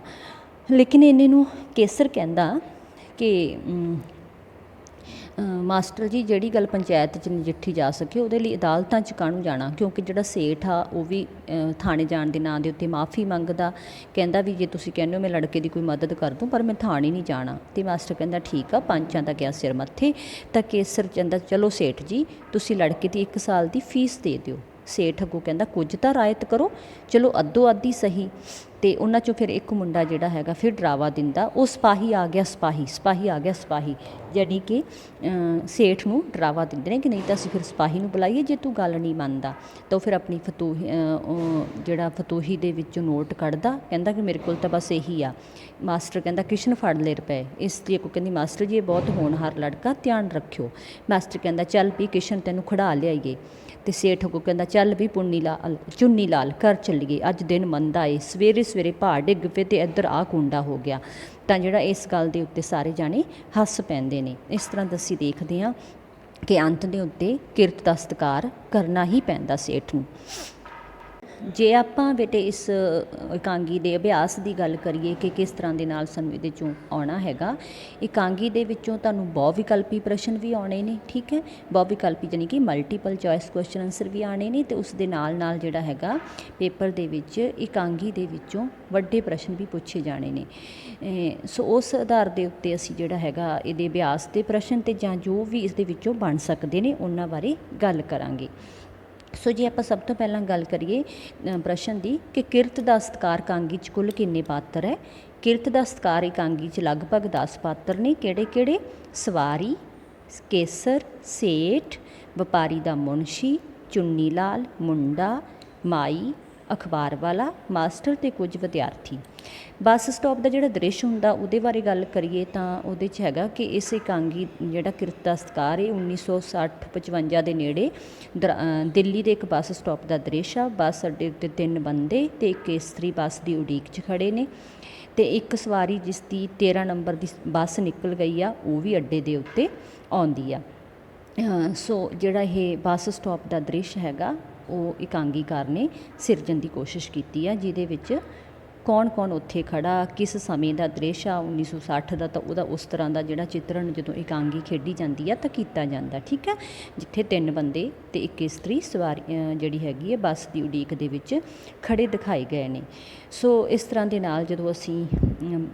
ਲੇਕਿਨ ਇਹਨੇ ਨੂੰ ਕੇਸਰ ਕਹਿੰਦਾ ਕਿ ਮਾਸਟਰ ਜੀ ਜਿਹੜੀ ਗੱਲ ਪੰਚਾਇਤ 'ਚ ਨਜਿੱਠੀ ਜਾ ਸਕੇ ਉਹਦੇ ਲਈ ਅਦਾਲਤਾਂ 'ਚ ਕਾਹਨੂੰ ਜਾਣਾ, ਕਿਉਂਕਿ ਜਿਹੜਾ ਸੇਠ ਆ ਉਹ ਵੀ ਥਾਣੇ ਜਾਣ ਦੇ ਨਾਂ ਦੇ ਉੱਤੇ ਮਾफ़ੀ ਮੰਗਦਾ। ਕਹਿੰਦਾ ਵੀ ਜੇ ਤੁਸੀਂ ਕਹਿੰਦੇ ਹੋ ਮੈਂ ਲੜਕੇ ਦੀ ਕੋਈ ਮਦਦ ਕਰ ਦੂੰ, ਪਰ ਮੈਂ ਥਾਣੇ ਨਹੀਂ ਜਾਣਾ। ਅਤੇ ਮਾਸਟਰ ਕਹਿੰਦਾ ਠੀਕ ਆ, ਪੰਚਾਂ ਦਾ ਗਿਆ ਸਿਰ ਮੱਥੇ। ਤਾਂ ਕੇਸਰ ਕਹਿੰਦਾ ਚਲੋ ਸੇਠ ਜੀ ਤੁਸੀਂ ਲੜਕੇ ਦੀ 1 ਸਾਲ ਦੀ ਫੀਸ ਦੇ ਦਿਓ। ਸੇਠ ਅੱਗੋਂ ਕਹਿੰਦਾ ਕੁਝ ਤਾਂ ਰਾਇਤ ਕਰੋ, ਚਲੋ ਅੱਧੋ ਅੱਧੀ ਸਹੀ। ਅਤੇ ਉਹਨਾਂ 'ਚੋਂ ਫਿਰ ਇੱਕ ਮੁੰਡਾ ਜਿਹੜਾ ਹੈਗਾ ਫਿਰ ਡਰਾਵਾ ਦਿੰਦਾ, ਉਹ ਸਿਪਾਹੀ ਆ ਗਿਆ ਸਿਪਾਹੀ, ਯਾਨੀ ਕਿ ਸੇਠ ਨੂੰ ਡਰਾਵਾ ਦਿੰਦੇ ਨੇ ਕਿ ਨਹੀਂ ਤਾਂ ਅਸੀਂ ਫਿਰ ਸਿਪਾਹੀ ਨੂੰ ਬੁਲਾਈਏ ਜੇ ਤੂੰ ਗੱਲ ਨਹੀਂ ਮੰਨਦਾ। ਤਾਂ ਉਹ ਫਿਰ ਆਪਣੀ ਫਤੂਹੀ ਦੇ ਵਿੱਚੋਂ ਨੋਟ ਕੱਢਦਾ, ਕਹਿੰਦਾ ਕਿ ਮੇਰੇ ਕੋਲ ਤਾਂ ਬਸ ਇਹੀ ਆ। ਮਾਸਟਰ ਕਹਿੰਦਾ ਕਿਸ਼ਨ ਫੜ ਲੈ ਰੁਪਏ। ਇਸ ਲਈ ਕਹਿੰਦੀ ਮਾਸਟਰ ਜੀ ਇਹ ਬਹੁਤ ਹੋਣਹਾਰ ਲੜਕਾ, ਧਿਆਨ ਰੱਖਿਓ। ਮਾਸਟਰ ਕਹਿੰਦਾ ਚੱਲ ਵੀ ਕਿਸ਼ਨ ਤੈਨੂੰ ਖੜਾ ਲਿਆਈਏ। ਅਤੇ ਸੇਠ ਅੱਗੋਂ ਕਹਿੰਦਾ ਚੱਲ ਵੀ ਚੁੰਨੀ ਲਾਲ ਘਰ ਚੱਲੀਏ, ਅੱਜ ਦਿਨ ਮੰਦਾ ਏ, ਸਵੇਰੇ ਭਾਅ ਡਿੱਗ ਪਏ ਅਤੇ ਇੱਧਰ ਆਹ ਕੁੰਡਾ ਹੋ ਗਿਆ। ਤਾਂ ਜਿਹੜਾ ਇਸ ਗੱਲ ਦੇ ਉੱਤੇ ਸਾਰੇ ਜਾਣੇ ਹੱਸ ਪੈਂਦੇ ਨੇ। ਇਸ ਤਰ੍ਹਾਂ ਦਾ ਅਸੀਂ ਦੇਖਦੇ ਹਾਂ ਕਿ ਅੰਤ ਦੇ ਉੱਤੇ ਕਿਰਤ ਦਾ ਸਤਿਕਾਰ ਕਰਨਾ ਹੀ ਪੈਂਦਾ ਸੇਠ ਨੂੰ। ਜੇ ਆਪਾਂ ਬੇਟੇ ਇਸ ਇਕਾਂਗੀ ਦੇ ਅਭਿਆਸ ਦੀ ਗੱਲ ਕਰੀਏ ਕਿ ਕਿਸ ਤਰ੍ਹਾਂ ਦੇ ਨਾਲ ਸਾਨੂੰ ਇਹਦੇ 'ਚੋਂ ਆਉਣਾ ਹੈਗਾ, ਇਕਾਂਗੀ ਦੇ ਵਿੱਚੋਂ ਤੁਹਾਨੂੰ ਬਹੁ ਵਿਕਲਪੀ ਪ੍ਰਸ਼ਨ ਵੀ ਆਉਣੇ ਨੇ, ਠੀਕ ਹੈ। ਬਹੁ ਵਿਕਲਪੀ ਜਾਣੀ ਕਿ ਮਲਟੀਪਲ ਚੋਇਸ ਕੁਐਸਚਨ ਆਨਸਰ ਵੀ ਆਉਣੇ ਨੇ, ਅਤੇ ਉਸ ਦੇ ਨਾਲ ਨਾਲ ਜਿਹੜਾ ਹੈਗਾ ਪੇਪਰ ਦੇ ਵਿੱਚ ਇਕਾਂਗੀ ਦੇ ਵਿੱਚੋਂ ਵੱਡੇ ਪ੍ਰਸ਼ਨ ਵੀ ਪੁੱਛੇ ਜਾਣੇ ਨੇ। ਸੋ ਉਸ ਆਧਾਰ ਦੇ ਉੱਤੇ ਅਸੀਂ ਜਿਹੜਾ ਹੈਗਾ ਇਹਦੇ ਅਭਿਆਸ ਦੇ ਪ੍ਰਸ਼ਨ ਅਤੇ ਜਾਂ ਜੋ ਵੀ ਇਸ ਦੇ ਵਿੱਚੋਂ ਬਣ ਸਕਦੇ ਨੇ ਉਹਨਾਂ ਬਾਰੇ ਗੱਲ ਕਰਾਂਗੇ। ਸੋ ਜੇ ਆਪਾਂ ਸਭ ਤੋਂ ਪਹਿਲਾਂ ਗੱਲ ਕਰੀਏ ਪ੍ਰਸ਼ਨ ਦੀ ਕਿ ਕਿਰਤ ਦਾ ਸਤਿਕਾਰ ਇਕਾਂਗੀ 'ਚ ਕੁੱਲ ਕਿੰਨੇ ਪਾਤਰ ਹੈ। ਕਿਰਤ ਦਾ ਸਤਿਕਾਰ ਇਕਾਂਗੀ 'ਚ ਲਗਭਗ 10 ਪਾਤਰ ਨੇ। ਕਿਹੜੇ ਕਿਹੜੇ? ਸਵਾਰੀ, ਕੇਸਰ, ਸੇਠ, ਵਪਾਰੀ ਦਾ ਮੁਨਸ਼ੀ, ਚੁੰਨੀ ਲਾਲ, ਮੁੰਡਾ, ਮਾਈ, ਅਖਬਾਰ ਵਾਲਾ, ਮਾਸਟਰ ਅਤੇ ਕੁਝ ਵਿਦਿਆਰਥੀ। ਬੱਸ ਸਟਾਪ ਦਾ ਜਿਹੜਾ ਦ੍ਰਿਸ਼ ਹੁੰਦਾ ਉਹਦੇ ਬਾਰੇ ਗੱਲ ਕਰੀਏ ਤਾਂ ਉਹਦੇ 'ਚ ਹੈਗਾ ਕਿ ਇਸ ਇਕਾਂਗੀ ਜਿਹੜਾ ਕਿਰਤ ਦਾ ਸਤਿਕਾਰ ਇਹ 1960-55 ਦੇ ਨੇੜੇ ਦਿੱਲੀ ਦੇ ਇੱਕ ਬੱਸ ਸਟਾਪ ਦਾ ਦ੍ਰਿਸ਼ ਆ। ਬੱਸ ਅੱਡੇ ਉੱਤੇ 3 ਬੰਦੇ ਅਤੇ ਇੱਕ ਇਸਤਰੀ ਬੱਸ ਦੀ ਉਡੀਕ 'ਚ ਖੜ੍ਹੇ ਨੇ, ਅਤੇ ਇੱਕ ਸਵਾਰੀ ਜਿਸ ਦੀ 13 ਨੰਬਰ ਦੀ ਬੱਸ ਨਿਕਲ ਗਈ ਆ ਉਹ ਵੀ ਅੱਡੇ ਦੇ ਉੱਤੇ ਆਉਂਦੀ ਆ। ਸੋ ਜਿਹੜਾ ਇਹ ਬੱਸ ਸਟਾਪ ਦਾ ਦ੍ਰਿਸ਼ ਹੈਗਾ ਉਹ ਇਕਾਂਗੀਕਾਰ ਨੇ ਸਿਰਜਣ ਦੀ ਕੋਸ਼ਿਸ਼ ਕੀਤੀ ਆ, ਜਿਹਦੇ ਵਿੱਚ ਕੌਣ ਕੌਣ ਉੱਥੇ ਖੜ੍ਹਾ, ਕਿਸ ਸਮੇਂ ਦਾ ਦ੍ਰਿਸ਼ ਆ 1960 ਦਾ, ਤਾਂ ਉਹਦਾ ਉਸ ਤਰ੍ਹਾਂ ਦਾ ਜਿਹੜਾ ਚਿੱਤਰਨ ਜਦੋਂ ਇਕਾਂਗੀ ਖੇਡੀ ਜਾਂਦੀ ਆ ਤਾਂ ਕੀਤਾ ਜਾਂਦਾ, ਠੀਕ ਹੈ। ਜਿੱਥੇ 3 ਬੰਦੇ ਅਤੇ ਇੱਕ ਇਸਤਰੀ ਸਵਾਰੀ ਜਿਹੜੀ ਹੈਗੀ ਹੈ ਬੱਸ ਦੀ ਉਡੀਕ ਦੇ ਵਿੱਚ ਖੜ੍ਹੇ ਦਿਖਾਏ ਗਏ ਨੇ। ਸੋ ਇਸ ਤਰ੍ਹਾਂ ਦੇ ਨਾਲ ਜਦੋਂ ਅਸੀਂ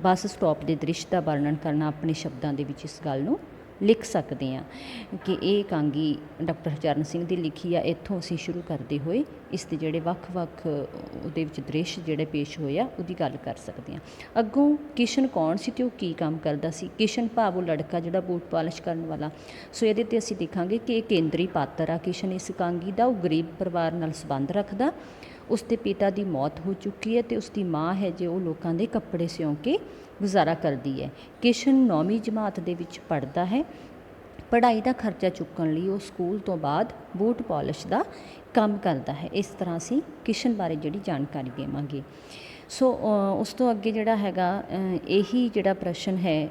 ਬੱਸ ਸਟਾਪ ਦੇ ਦ੍ਰਿਸ਼ ਦਾ ਵਰਣਨ ਕਰਨਾ ਆਪਣੇ ਸ਼ਬਦਾਂ ਦੇ ਵਿੱਚ ਇਸ ਗੱਲ ਨੂੰ ਲਿਖ ਸਕਦੇ ਹਾਂ ਕਿ ਇਹ ਇਕਾਂਗੀ ਡਾਕਟਰ ਹਰਚਰਨ ਸਿੰਘ ਦੀ ਲਿਖੀ ਆ। ਇੱਥੋਂ ਅਸੀਂ ਸ਼ੁਰੂ ਕਰਦੇ ਹੋਏ ਇਸ ਦੇ ਜਿਹੜੇ ਵੱਖ-ਵੱਖ ਉਹਦੇ ਵਿੱਚ ਦ੍ਰਿਸ਼ ਜਿਹੜੇ ਪੇਸ਼ ਹੋਏ ਆ ਉਹਦੀ ਗੱਲ ਕਰ ਸਕਦੇ ਹਾਂ। ਅੱਗੋਂ ਕਿਸ਼ਨ ਕੌਣ ਸੀ ਅਤੇ ਉਹ ਕੀ ਕੰਮ ਕਰਦਾ ਸੀ। ਕਿਸ਼ਨ ਭਾਵ ਉਹ ਲੜਕਾ ਜਿਹੜਾ ਬੂਟ ਪਾਲਿਸ਼ ਕਰਨ ਵਾਲਾ। ਸੋ ਇਹਦੇ 'ਤੇ ਅਸੀਂ ਦੇਖਾਂਗੇ ਕਿ ਇਹ ਕੇਂਦਰੀ ਪਾਤਰ ਆ ਕਿਸ਼ਨ ਇਸ ਇਕਾਂਗੀ ਦਾ। ਉਹ ਗਰੀਬ ਪਰਿਵਾਰ ਨਾਲ ਸੰਬੰਧ ਰੱਖਦਾ। ਉਸ ਦੇ ਪਿਤਾ ਦੀ ਮੌਤ ਹੋ ਚੁੱਕੀ ਹੈ ਅਤੇ ਉਸ ਦੀ ਮਾਂ ਹੈ ਜੇ ਉਹ ਲੋਕਾਂ ਦੇ ਕੱਪੜੇ ਸਿਉਂ ਕੇ ਗੁਜ਼ਾਰਾ ਕਰਦੀ ਹੈ। ਕਿਸ਼ਨ 9ਵੀਂ ਜਮਾਤ ਦੇ ਵਿੱਚ ਪੜ੍ਹਦਾ ਹੈ। ਪੜ੍ਹਾਈ ਦਾ ਖਰਚਾ ਚੁੱਕਣ ਲਈ ਉਹ ਸਕੂਲ ਤੋਂ ਬਾਅਦ ਬੂਟ ਪਾਲਿਸ਼ ਦਾ ਕੰਮ ਕਰਦਾ ਹੈ। ਇਸ ਤਰ੍ਹਾਂ ਅਸੀਂ ਕਿਸ਼ਨ ਬਾਰੇ ਜਿਹੜੀ ਜਾਣਕਾਰੀ ਦੇਵਾਂਗੇ। ਸੋ ਉਸ ਤੋਂ ਅੱਗੇ ਜਿਹੜਾ ਹੈਗਾ ਇਹੀ ਜਿਹੜਾ ਪ੍ਰਸ਼ਨ ਹੈ,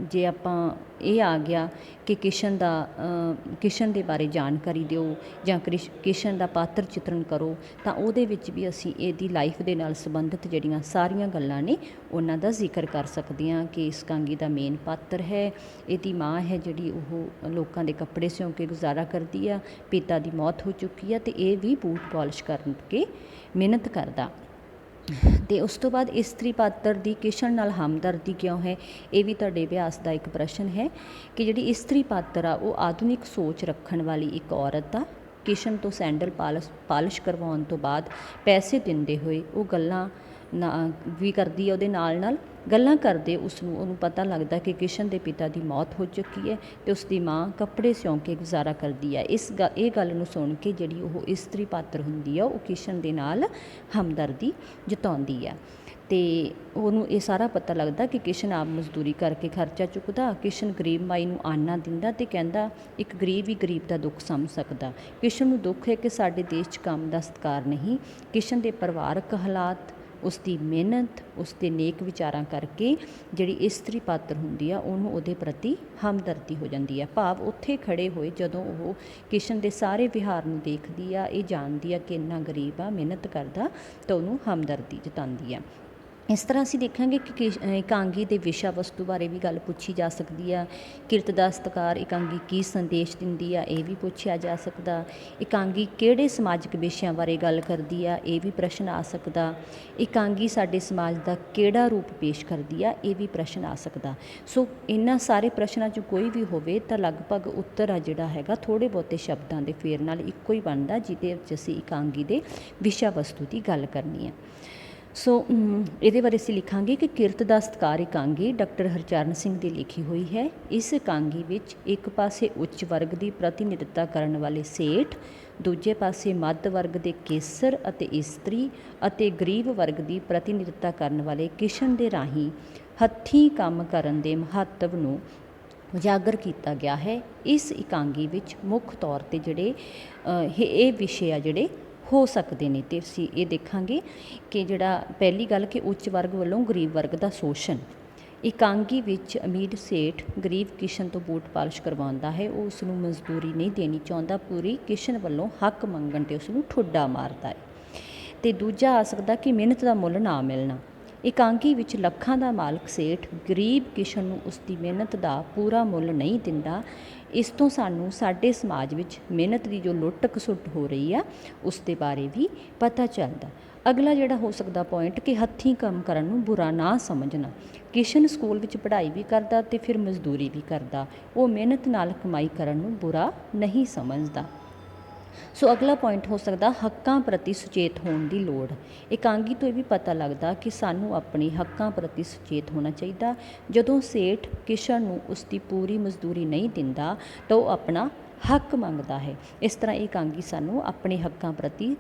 ਜੇ ਆਪਾਂ ਇਹ ਆ ਗਿਆ ਕਿ ਕਿਸ਼ਨ ਦੇ ਬਾਰੇ ਜਾਣਕਾਰੀ ਦਿਓ ਜਾਂ ਕਿਸ਼ਨ ਦਾ ਪਾਤਰ ਚਿੱਤਰਨ ਕਰੋ, ਤਾਂ ਉਹਦੇ ਵਿੱਚ ਵੀ ਅਸੀਂ ਇਹਦੀ ਲਾਈਫ ਦੇ ਨਾਲ ਸੰਬੰਧਿਤ ਜਿਹੜੀਆਂ ਸਾਰੀਆਂ ਗੱਲਾਂ ਨੇ ਉਹਨਾਂ ਦਾ ਜ਼ਿਕਰ ਕਰ ਸਕਦੇ ਹਾਂ ਕਿ ਇਸ ਇਕਾਂਗੀ ਦਾ ਮੇਨ ਪਾਤਰ ਹੈ, ਇਹਦੀ ਮਾਂ ਹੈ ਜਿਹੜੀ ਉਹ ਲੋਕਾਂ ਦੇ ਕੱਪੜੇ ਸਿਉਂ ਕੇ ਗੁਜ਼ਾਰਾ ਕਰਦੀ ਆ, ਪਿਤਾ ਦੀ ਮੌਤ ਹੋ ਚੁੱਕੀ ਆ ਅਤੇ ਇਹ ਵੀ ਬੂਟ ਪਾਲਿਸ਼ ਕਰਕੇ ਮਿਹਨਤ ਕਰਦਾ। ਅਤੇ ਉਸ ਤੋਂ ਬਾਅਦ ਇਸਤਰੀ ਪਾਤਰ ਦੀ ਕਿਸ਼ਨ ਨਾਲ ਹਮਦਰਦੀ ਕਿਉਂ ਹੈ, ਇਹ ਵੀ ਤੁਹਾਡੇ ਅਭਿਆਸ ਦਾ ਇੱਕ ਪ੍ਰਸ਼ਨ ਹੈ ਕਿ ਜਿਹੜੀ ਇਸਤਰੀ ਪਾਤਰ ਆ ਉਹ ਆਧੁਨਿਕ ਸੋਚ ਰੱਖਣ ਵਾਲੀ ਇੱਕ ਔਰਤ ਆ। ਕਿਸ਼ਨ ਤੋਂ ਸੈਂਡਲ ਪਾਲਿਸ਼ ਕਰਵਾਉਣ ਤੋਂ ਬਾਅਦ ਪੈਸੇ ਦਿੰਦੇ ਹੋਏ ਉਹ ਗੱਲਾਂ ਵੀ ਕਰਦੀ ਹੈ, ਉਹਦੇ ਨਾਲ ਗੱਲਾਂ ਕਰਦੇ ਉਹਨੂੰ ਪਤਾ ਲੱਗਦਾ ਕਿ ਕਿਸ਼ਨ ਦੇ ਪਿਤਾ ਦੀ ਮੌਤ ਹੋ ਚੁੱਕੀ ਹੈ ਅਤੇ ਉਸ ਦੀ ਮਾਂ ਕੱਪੜੇ ਸਿਉਂ ਕੇ ਗੁਜ਼ਾਰਾ ਕਰਦੀ ਹੈ। ਇਹ ਗੱਲ ਨੂੰ ਸੁਣ ਕੇ ਜਿਹੜੀ ਉਹ ਇਸਤਰੀ ਪਾਤਰ ਹੁੰਦੀ ਆ ਉਹ ਕਿਸ਼ਨ ਦੇ ਨਾਲ ਹਮਦਰਦੀ ਜਤਾਉਂਦੀ ਆ ਅਤੇ ਉਹਨੂੰ ਇਹ ਸਾਰਾ ਪਤਾ ਲੱਗਦਾ ਕਿ ਕਿਸ਼ਨ ਆਪ ਮਜ਼ਦੂਰੀ ਕਰਕੇ ਖਰਚਾ ਚੁੱਕਦਾ। ਕਿਸ਼ਨ ਗਰੀਬ ਮਾਈ ਨੂੰ ਆਨਾ ਦਿੰਦਾ ਅਤੇ ਕਹਿੰਦਾ ਇੱਕ ਗਰੀਬ ਹੀ ਗਰੀਬ ਦਾ ਦੁੱਖ ਸਮਝ ਸਕਦਾ। ਕਿਸ਼ਨ ਨੂੰ ਦੁੱਖ ਹੈ ਕਿ ਸਾਡੇ ਦੇਸ਼ 'ਚ ਕੰਮ ਦਾ ਸਤਿਕਾਰ ਨਹੀਂ। ਕਿਸ਼ਨ ਦੇ ਪਰਿਵਾਰਕ ਹਾਲਾਤ, ਉਸ ਦੀ ਮਿਹਨਤ, ਉਸ ਦੇ ਨੇਕ ਵਿਚਾਰਾਂ ਕਰਕੇ ਜਿਹੜੀ ਇਸਤਰੀ ਪਾਤਰ ਹੁੰਦੀ ਆ ਉਹਨੂੰ ਉਹਦੇ ਪ੍ਰਤੀ ਹਮਦਰਦੀ ਹੋ ਜਾਂਦੀ ਆ। ਭਾਵ ਉੱਥੇ ਖੜ੍ਹੇ ਹੋਏ ਜਦੋਂ ਉਹ ਕਿਸ਼ਨ ਦੇ ਸਾਰੇ ਵਿਹਾਰ ਨੂੰ ਦੇਖਦੀ ਆ, ਇਹ ਜਾਣਦੀ ਆ ਕਿ ਇੰਨਾ ਗਰੀਬ ਆ, ਮਿਹਨਤ ਕਰਦਾ, ਤਾਂ ਉਹਨੂੰ ਹਮਦਰਦੀ ਜਤਾਉਂਦੀ ਆ। ਇਸ ਤਰ੍ਹਾਂ ਅਸੀਂ ਦੇਖਾਂਗੇ ਕਿ ਇਕਾਂਗੀ ਦੇ ਵਿਸ਼ਾ ਵਸਤੂ ਬਾਰੇ ਵੀ ਗੱਲ ਪੁੱਛੀ ਜਾ ਸਕਦੀ ਆ। ਕਿਰਤ ਦਾ ਸਤਿਕਾਰ ਇਕਾਂਗੀ ਕੀ ਸੰਦੇਸ਼ ਦਿੰਦੀ ਆ, ਇਹ ਵੀ ਪੁੱਛਿਆ ਜਾ ਸਕਦਾ। ਇਕਾਂਗੀ ਕਿਹੜੇ ਸਮਾਜਿਕ ਵਿਸ਼ਿਆਂ ਬਾਰੇ ਗੱਲ ਕਰਦੀ ਆ, ਇਹ ਵੀ ਪ੍ਰਸ਼ਨ ਆ ਸਕਦਾ। ਇਕਾਂਗੀ ਸਾਡੇ ਸਮਾਜ ਦਾ ਕਿਹੜਾ ਰੂਪ ਪੇਸ਼ ਕਰਦੀ ਆ, ਇਹ ਵੀ ਪ੍ਰਸ਼ਨ ਆ ਸਕਦਾ। ਸੋ ਇਹਨਾਂ ਸਾਰੇ ਪ੍ਰਸ਼ਨਾਂ 'ਚੋਂ ਕੋਈ ਵੀ ਹੋਵੇ ਤਾਂ ਲਗਭਗ ਉੱਤਰ ਆ ਜਿਹੜਾ ਹੈਗਾ ਥੋੜ੍ਹੇ ਬਹੁਤੇ ਸ਼ਬਦਾਂ ਦੇ ਫੇਰ ਨਾਲ ਇੱਕੋ ਹੀ ਬਣਦਾ, ਜਿਹਦੇ ਵਿੱਚ ਅਸੀਂ ਇਕਾਂਗੀ ਦੇ ਵਿਸ਼ਾ ਵਸਤੂ ਦੀ ਗੱਲ ਕਰਨੀ ਆ। ਸੋ ਇਹਦੇ ਬਾਰੇ ਅਸੀਂ ਲਿਖਾਂਗੇ ਕਿ ਕਿਰਤ ਦਾ ਸਤਿਕਾਰ ਇਕਾਂਗੀ ਡਾਕਟਰ ਹਰਚਰਨ ਸਿੰਘ ਦੀ ਲਿਖੀ ਹੋਈ ਹੈ। ਇਸ ਇਕਾਂਗੀ ਵਿੱਚ ਇੱਕ ਪਾਸੇ ਉੱਚ ਵਰਗ ਦੀ ਪ੍ਰਤੀਨਿਧਤਾ ਕਰਨ ਵਾਲੇ ਸੇਠ, ਦੂਜੇ ਪਾਸੇ ਮੱਧ ਵਰਗ ਦੇ ਕੇਸਰ ਅਤੇ ਇਸਤਰੀ ਅਤੇ ਗਰੀਬ ਵਰਗ ਦੀ ਪ੍ਰਤੀਨਿਧਤਾ ਕਰਨ ਵਾਲੇ ਕਿਸ਼ਨ ਦੇ ਰਾਹੀਂ ਹੱਥੀਂ ਕੰਮ ਕਰਨ ਦੇ ਮਹੱਤਵ ਨੂੰ ਉਜਾਗਰ ਕੀਤਾ ਗਿਆ ਹੈ। ਇਸ ਇਕਾਂਗੀ ਵਿੱਚ ਮੁੱਖ ਤੌਰ 'ਤੇ ਜਿਹੜੇ ਇਹ ਵਿਸ਼ੇ ਆ ਜਿਹੜੇ ਹੋ ਸਕਦੇ ਨੇ, ਅਤੇ ਅਸੀਂ ਇਹ ਦੇਖਾਂਗੇ ਕਿ ਜਿਹੜਾ ਪਹਿਲੀ ਗੱਲ ਕਿ ਉੱਚ ਵਰਗ ਵੱਲੋਂ ਗਰੀਬ ਵਰਗ ਦਾ ਸ਼ੋਸ਼ਣ। ਇਕਾਂਗੀ ਵਿੱਚ ਅਮੀਰ ਸੇਠ ਗਰੀਬ ਕਿਸ਼ਨ ਤੋਂ ਬੂਟ ਪਾਲਿਸ਼ ਕਰਵਾਉਂਦਾ ਹੈ। ਉਹ ਉਸ ਨੂੰ ਮਜ਼ਦੂਰੀ ਨਹੀਂ ਦੇਣੀ ਚਾਹੁੰਦਾ, ਪੂਰੀ ਕਿਸ਼ਨ ਵੱਲੋਂ ਹੱਕ ਮੰਗਣ 'ਤੇ ਉਸ ਨੂੰ ਠੁੱਡਾ ਮਾਰਦਾ ਹੈ। ਅਤੇ ਦੂਜਾ ਆ ਸਕਦਾ ਕਿ ਮਿਹਨਤ ਦਾ ਮੁੱਲ ਨਾ ਮਿਲਣਾ। ਇਕਾਂਗੀ ਵਿੱਚ ਲੱਖਾਂ ਦਾ ਮਾਲਕ ਸੇਠ ਗਰੀਬ ਕਿਸ਼ਨ ਨੂੰ ਉਸਦੀ ਮਿਹਨਤ ਦਾ ਪੂਰਾ ਮੁੱਲ ਨਹੀਂ ਦਿੰਦਾ। ਇਸ ਤੋਂ ਸਾਨੂੰ ਸਾਡੇ ਸਮਾਜ ਵਿੱਚ ਮਿਹਨਤ ਦੀ ਜੋ ਲੁੱਟ ਖਸੁੱਟ ਹੋ ਰਹੀ ਆ ਉਸ ਦੇ ਬਾਰੇ ਵੀ ਪਤਾ ਚੱਲਦਾ। ਅਗਲਾ ਜਿਹੜਾ ਹੋ ਸਕਦਾ ਪੁਆਇੰਟ ਕਿ ਹੱਥੀਂ ਕੰਮ ਕਰਨ ਨੂੰ ਬੁਰਾ ਨਾ ਸਮਝਣਾ। ਕਿਸ਼ਨ ਸਕੂਲ ਵਿੱਚ ਪੜ੍ਹਾਈ ਵੀ ਕਰਦਾ ਅਤੇ ਫਿਰ ਮਜ਼ਦੂਰੀ ਵੀ ਕਰਦਾ। ਉਹ ਮਿਹਨਤ ਨਾਲ ਕਮਾਈ ਕਰਨ ਨੂੰ ਬੁਰਾ ਨਹੀਂ ਸਮਝਦਾ। ਸੋ ਅਗਲਾ ਪੁਆਇੰਟ ਹੋ ਸਕਦਾ ਹੱਕਾਂ ਪ੍ਰਤੀ ਸੁਚੇਤ ਹੋਣ ਦੀ ਲੋੜ। ਇਕਾਂਗੀ ਤੋਂ ਇਹ ਵੀ ਪਤਾ ਲੱਗਦਾ ਕਿ ਸਾਨੂੰ ਆਪਣੇ ਹੱਕਾਂ ਪ੍ਰਤੀ ਸੁਚੇਤ ਹੋਣਾ ਚਾਹੀਦਾ। ਜਦੋਂ ਸੇਠ ਕਿਸ਼ਨ ਨੂੰ ਉਸਦੀ ਪੂਰੀ ਮਜ਼ਦੂਰੀ ਨਹੀਂ ਦਿੰਦਾ ਤਾਂ ਉਹ ਆਪਣਾ ਹੱਕ ਮੰਗਦਾ ਹੈ। ਇਸ ਤਰ੍ਹਾਂ ਇਹ ਇਕਾਂਗੀ ਸਾਨੂੰ ਆਪਣੇ ਹੱਕਾਂ ਪ੍ਰਤੀ